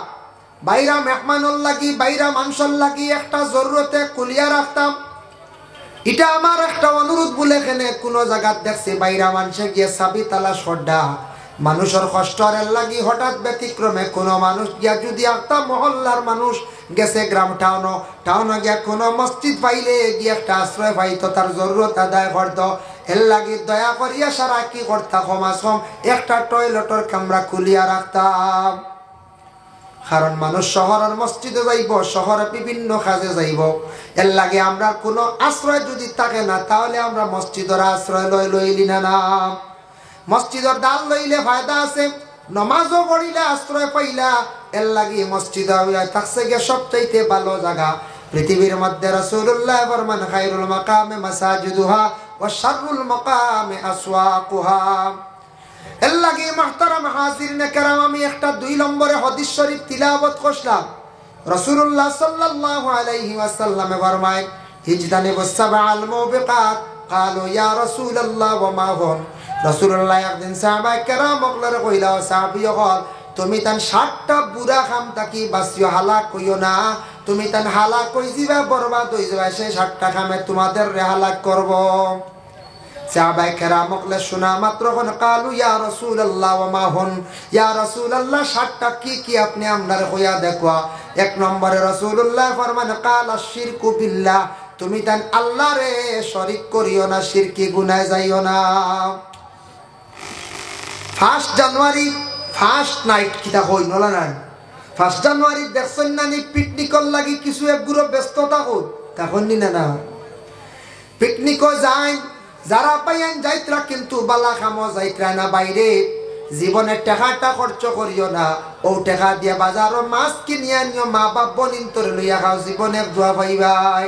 বাইরা মেহমানর লাগি, বাইরা মানুষের লাগি একটা জরুরতে কুলিয়া রাখতাম। এটা আমার একটা অনুরোধ। বলে এখানে কোন জায়গাত দেখছে বাইরা মানুষে গিয়ে সাবি তালা সড্ডা, মানুষের কষ্টের লাগি হঠাৎ ব্যতিক্রমে কোন মানুষ গিয়া যদি একটা মহল্লার মানুষ গেছে গ্রাম টাউন গিয়া কোন মসজিদ পাইলে গিয়ে একটা আশ্রয় পাইতো, তার জরুরত আদায় করত, এর লাগি দয়া করিয়া সারা কি করতাম কমাস কম একটা টয়লেটর কামরা খুলিয়া রাখতাম। কারণ মানুষ শহরের মসজিদে যাইব, শহরে বিভিন্ন কাজে যাইব, এর লাগে আমরা কোনো আশ্রয় যদি থাকে না তাহলে আমরা মসজিদের আশ্রয় লইলি না। মসজিদের ডাল লইলে ফায়দা আছে, নমাজও পড়িলে আশ্রয় পাইলা, এর লাগি মসজিদ থাকছে গিয়ে সবচাইতে ভালো জায়গা পৃথিবীর মধ্যে। রাসূলুল্লাহ ফরমান খায়রুল মাকামে মাসাজিদুহা ওয়া শাররুল মাকামে আসওয়াকুহা। এর লাগি মুহতারাম হাজিরিনে কেরাম, আমি একটা ২ নম্বরে হাদিস শরীফ তিলাওয়াত করলাম। রাসূলুল্লাহ সাল্লাল্লাহু আলাইহি ওয়াসাল্লাম ফরমায় ইজতানিবুস সাবআল মুবিকাত। ক্বালু ইয়া রাসূলুল্লাহ ওয়া মা হুন। রাসূলুল্লাহ একদিন সাহাবায়ে কেরামকলরে কইলা, সাহাবীগণ তুমি তান ৬০টা বুড়া খাম তাকি বাসিও হালাক কইও না, তুমি তান হালাক কই যাবা, বরবাদ হই যাবা, সেই ৬০টা খামে তোমাদের হালাক করব। সাহাবায়ে কেরামকলে শোনা মাত্র ক্বালু ইয়া রাসূলুল্লাহ ওয়া মা হুন। ইয়া রাসূলুল্লাহ ৬০টা কি কি আপনি আমরারে কইয়া দেখবা। ১ নম্বরে রাসূলুল্লাহ ফরমান ক্বালা শিরকু বিল্লাহ, তুমি তান আল্লাহরে শরীক করিও না, শিরকি গুনাহে যাইও না। 1 জানুয়ারি ফার্স্ট নাইট কিতা হই নলা না, 1 জানুয়ারি দেখছেন না নি পিকনিকর লাগি কিছু একগুলো ব্যস্ততা হোক তখন নি না পিকনিকও যায়, যারা পাইয়ান যাইত্রা কিন্তু বালা খামো যাইত্রা না বাইরে। জীবনের টাকাটা খরচ করিও না, ও টাকা দিয়া বাজারও মাছ কিনিয়া নিও, মা বাপ বনিন তোর লইয়া খাও, জীবনের দোয়া পাইবাই।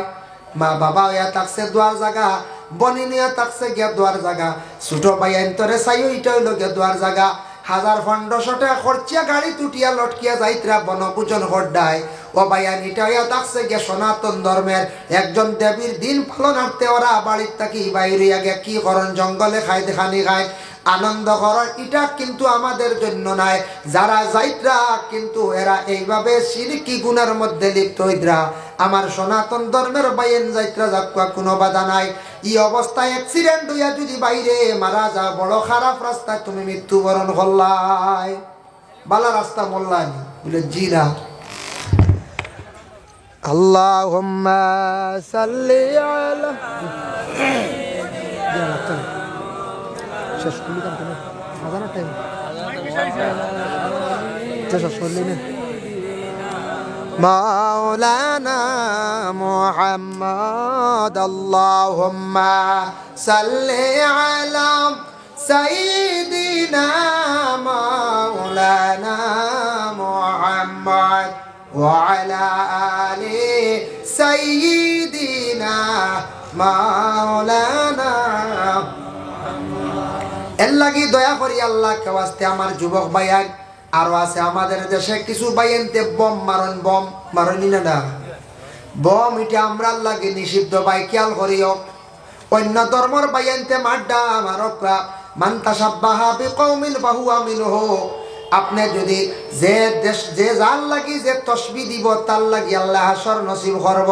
মা বাবা হইয়া থাকছে দোয়ার জায়গা, বনি নিয়া থাকছে গিয়া দোয়ার জায়গা, ছোট পাইয়ান তোরে চাইও ইটা হইল গিয়া দোয়ার জায়গা। ১,৫০০ টাকা খরচিয়া গাড়ি তুটিয়া লটকিয়া যাইত্রা বনপূজন হড্ডায়, ও ভাইয়ান এটা হইয়া থাকছে গিয়া সনাতন ধর্মের একজন দেবীর দিন পালনার্থে ওরা বাড়ির থাকি বাইরে গিয়া কি করেন, জঙ্গলে খাই দেখানি খায়, আনন্দ করার এটা কিন্তু আমাদের জন্য নাই। যারা যাইতরা কিন্তু এরা এইভাবে শিরকি গুনার মধ্যে লিপ্ত হইতরা। আমার সনাতন ধর্মের বাইন যাইতরা যাক কোনো বাধা নাই। এই অবস্থায় অ্যাক্সিডেন্ট হইয়া যদি বাইরে মারা যা, বড় খারাপ রাস্তায় তুমি মৃত্যুবরণ করলাই, বালা রাস্তা মোল্লানি বলে জিরা। আল্লাহুম্মা সাল্লি আলা শেষ করলি কেন তুমি? আজানের টাইম শেষ করলি না? মাওলানা মুহাম্মদ আল্লাহুম্মা সাল্লি আলা সাইয়্যিদিনা মাওলানা মুহাম্মদ ওয়া আলা আলি সাইয়্যিদিনা মাওলানা। এর লাগি দয়া করি আল্লাহকে ওয়াস্তে আমার যুবক ভাইয়ান, আরো আছে আমাদের দেশে কিছু ভাইয়েনতে বম মারন, বম মারনি না বম, এটা আমরা লাগে নিষিদ্ধ ভাই, খেয়াল করিও। অন্য ধর্মর ভাইয়েনতে মাড্ডা মারক, মান তাশাব্বাহা বিকওমিন ফাহুয়া মিনহু। আপনি যদি যে দেশ যে যার লাগি যে তসবিহ দিব তার লাগি আল্লাহ হাসর নসিব করব।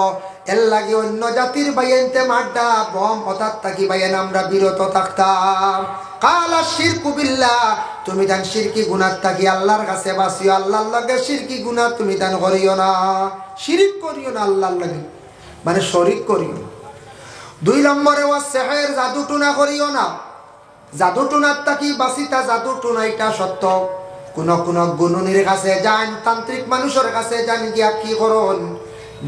এর লাগি অন্য জাতির বাইনতে মাড্ডা বম অর্থাৎ তাকি বাইন আমরা বিরত থাকতাম। কালা শিরকু বিল্লাহ, তুমি তান শিরকি গুনাহ থাকি আল্লাহর কাছে বাঁচিও। আল্লাহর লগে শিরকি গুনাহ তুমি তান করিও না, শিরিক করিও না আল্লাহর লগে, মানে শরীক করিও। 2 নম্বরে ওয়া সিহর, জাদু টুনা করিও না। জাদু টুনার থাকি বাঁচিতা, জাদু টুনা এটা সত্য। কোন কোন গুণনীর কাছে যান, তান্ত্রিক মানুষের কাছে যান, গিয়া কি করুন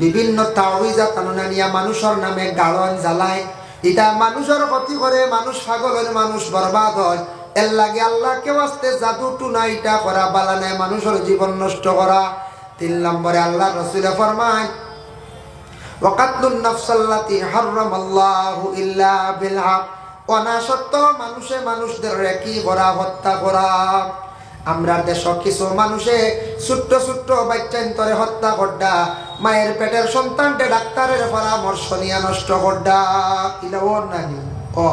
বিভিন্ন তাওয়িজা তানুনা নিয়া মানুষের নামে গাড়ন জ্বালায়। এটা মানুষের ক্ষতি করে, মানুষ পাগল হয়, মানুষ বরবাদ হয়। এর লাগে আল্লাহকে ওয়াস্তে জাদু টুনা এটা করা বালা নাই, মানুষের জীবন নষ্ট করা। 3 নম্বরে আল্লাহ রাসূল ফরমায় ওয়াকাতলুন নাফসাল্লাতী হারামাল্লাহু ইল্লা বিল হক, অনাসত্য মানুষে মানুষদের কি করা, হত্যা করা। আমরা দেশ কিছু মানুষে ছোট্ট ছোট্ট বাচ্চান্তরে হত্যা করডা, মায়ের পেটের সন্তানকে ডাক্তারের পরামর্শ নিয়ে নষ্ট করডা, এটা ওর নানি ও।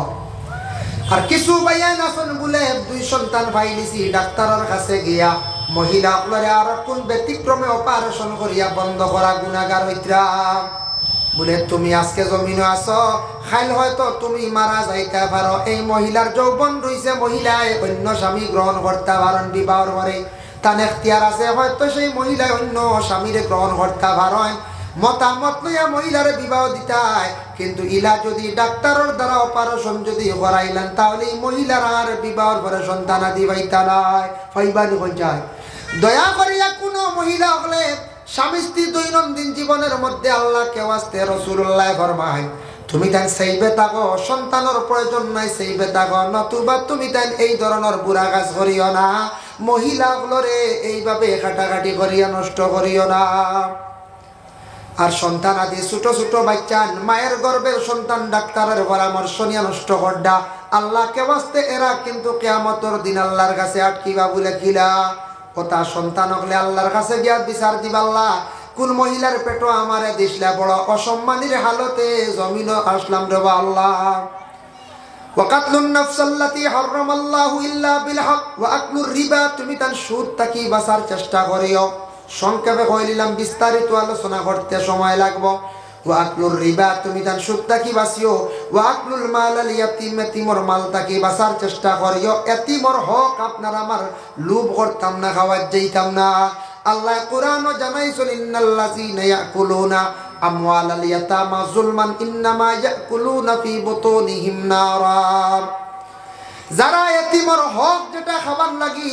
আর কিছু ভাইয়ান আছেন বলে 2 সন্তান পাইলিছি, ডাক্তারের কাছে গিয়া মহিলা আপনারে আর কোন ব্যতিক্রমে অপারেশন করিয়া বন্ধ করা গুনাহগার হইতরা। বলে তুমি আজকে জমিনে আছো, খাইল হয়তো তুমি মারা যাইতে পারো। এই মহিলার যৌবন রইছে, মহিলায় অন্য স্বামী গ্রহণ করতে পারেন বিবাহর পরে, তার এখতিয়ার আছে, হয়তো সেই মহিলায় অন্য স্বামীরে গ্রহণ করতে পারেন। মতামত লইয়া মহিলার বিবাহ দিতায়, কিন্তু ইলা যদি ডাক্তারের দ্বারা অপারেশন যদি করাইলেন, তাহলে এই মহিলার আর বিবাহর পরে সন্তান আদি পাইতা নাই, ফাইবানি হয়ে যায়। দয়া করিয়া কোনো মহিলা হলে স্বামী স্ত্রী দৈনন্দিন জীবনের মধ্যে আল্লাহকে ওয়াস্তে রাসূলুল্লাহ ফরমায় তুমি তাই সেইবে থাকো, সন্তানের প্রয়োজন নাই সেইবে থাকো, নতুবা তুমি তাই এই ধরনের বুড়া কাজ করিও না। মহিলাগুলোরে এইভাবে কাটাকাটি করিয়া নষ্ট করিও না। আর সন্তান আদি ছোট ছোট বাচ্চা মায়ের গর্ভের সন্তান ডাক্তারের পরামর্শ নিয়ে নষ্ট করডা, আল্লাহকে ওয়াস্তে এরা কিন্তু কিয়ামতের দিন আল্লাহর কাছে আটকিবা বলে কিলা কথা। সন্তান হলে আল্লাহর কাছে গিয়া বিচার দিবা, আল্লাহ কোন মহিলার পেটো আমারে দিসলা, বড় অসম্মানের হালতে জমিন আসলাম রে আল্লাহ। ওয়াকাতলুন নাফসাল্লাতী হারামাল্লাহু ইল্লা বিল হক ওয়া আকলুর রিবা, তুমি তার সুদ থাকি বাঁচার চেষ্টা করিও। সংক্ষেপে কইলাম, বিস্তারিত আলোচনা করতে সময় লাগবে। ওয়া আকলুর রিবা, তুমি তার সুদ থাকি বাঁচিও। ওয়া আকলুল মাল আল ইয়াতীম, এতিমর মাল থাকি বাঁচার চেষ্টা করিও। এতিমর হক আপনার আমার লোভ করতাম না, খাওয়ার যাইতাম না। আল্লাহ কোরআনও জানাইছেন ইন্নাল্লাযীনা ইয়াকুলুনা আমওয়ালাল ইয়াতামা যুলমান ইন্নামা ইয়াকুলুনা ফি বুতুনিহিম নারা। যারা এতিমর হক যেটা খাবার লাগি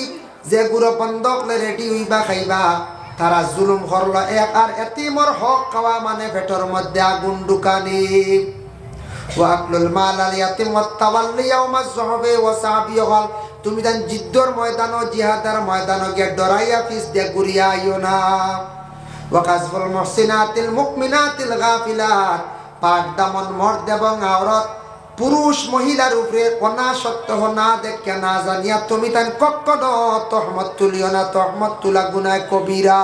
যে গুরু বন্ধকলে রেডি হইবা খাইবা, তারা জুলুম করলো এক। আর এতিমর হক খাওয়া মানে পেটের মধ্যে আগুন ঢুকানি। ওয়া আকলুল মাল আল ইয়াতীম ওয়া তাওয়াল্লি ইয়াওমাজ যুহবি ওয়া সাবিয়ল, তুমি জান জিদ্দর ময়দান ও জিহাদের ময়দান গিয়ে ডরাইয়া পিস দিয়ে ঘুরিয়া আইও না। ওয়া কাযফুল মুহসিনাতিল মুমিনাতিল গাফিলাত, পাক দামন মর্দ এবং আওরাত পুরুষ মহিলার উপরে অনাসক্ত না দেখে না জানিয়া তুমি তাই কখনো তহমত তুলিও না। তহমত তুলা গুনাহ কবিরা।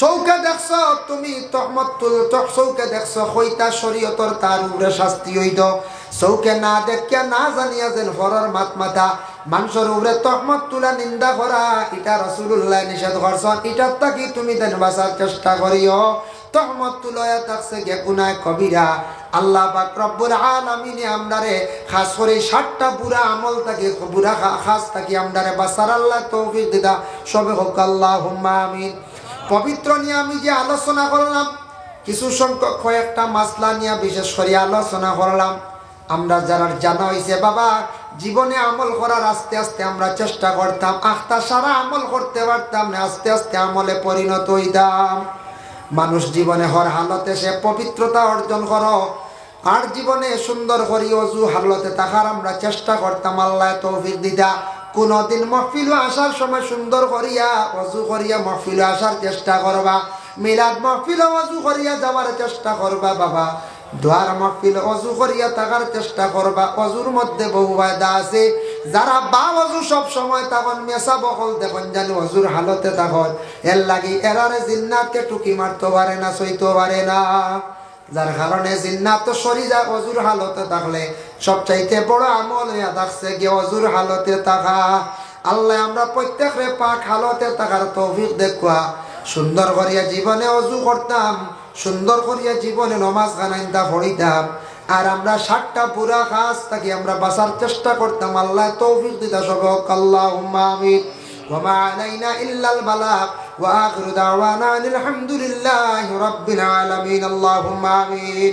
চৌকে দেখছ তুমি তহমতুল চৌকে দেখছ হইতা শরীয়তর তার উপরে শাস্তি হইত চৌকে না দেখিয়া না জানিয়া যেন ফরর মাত মাথা মানুষের উপরে তহমত তুলা নিন্দা করা এটা রাসূলুল্লাহ নিষেধ করছেন। এটার তাকি তুমি দেন বাঁচার চেষ্টা করিও। তহমত তুলয়া থাকছে গে গুনাহ কবিরা। আল্লাহ পাক রব্বুল আলামিনে আমরারে খাস করে 60টা বুরা আমল থেকে বুরা খাস থাকি আমরারে বাঁচার আল্লাহ তৌফিক দিদা সবে হোক আল্লাহুম্মা আমিন। পবিত্র নিয়ে আমি যে আলোচনা করলাম, কিছু সংখ্যক কয়েকটা মাসলা নিয়ে বিশেষ করে আলোচনা করলাম। আমরা যারা জানা হয়েছে বাবা জীবনে আমল করার আস্তে আস্তে আমরা চেষ্টা করতাম, আখতা সারা আমল করতে পারতাম না, আস্তে আস্তে আমলে পরিণত হইতাম। মানুষ জীবনে হর হালতে সে পবিত্রতা অর্জন করো, আর জীবনে সুন্দর করি অজু হালতে থাকার আমরা চেষ্টা করতাম। আল্লাহ তৌফিক দিতা কোনদিন মাহফিল আসার সময় সুন্দর করিয়া অজু করিয়া মাহফিল আসার চেষ্টা করবা, মিলাদ মাহফিল অজু করিয়া যাওয়ার চেষ্টা করবা বাবা, দোয়ার মাহফিল অজু করিয়া থাকার চেষ্টা করবা। অজুর মধ্যে বহু ফায়দা আছে। যারা বা অজু সব সময় তখন মেসা বকল দেখুন জানি অজুর হালতে তখন এর লাগি এরারে জিন্নাতকে টুকি মারতে পারে না, সইতে পারে না, যার কারণে জিন্নাত তো সরি যায় অজুর হালতে থাকলে। সবচাইতে বড় আমল হইয়া থাকছে গিয়ে অজুর হালতে থাকা। আল্লাহ আমরা প্রত্যেকরে পাক হালতে থাকার তৌফিক দেখুয়া। সুন্দর করিয়া জীবনে অজু করতাম, সুন্দর করিয়া জীবনে নমাজ গানাইন্দা পড়িতাম, আর আমরা 60টা পুরা কাজ থাকি আমরা বাঁচার চেষ্টা করতাম। আল্লাহ তৌফিক দিতা সব হোক আল্লাহুম্মা আমিন। ওয়া মা আলাইনা ইল্লাল বালাগ ওয়া আখিরু দাওয়ানা আলহামদুলিল্লাহি রাব্বিল আলামিন। আল্লাহুম্মা আমিন।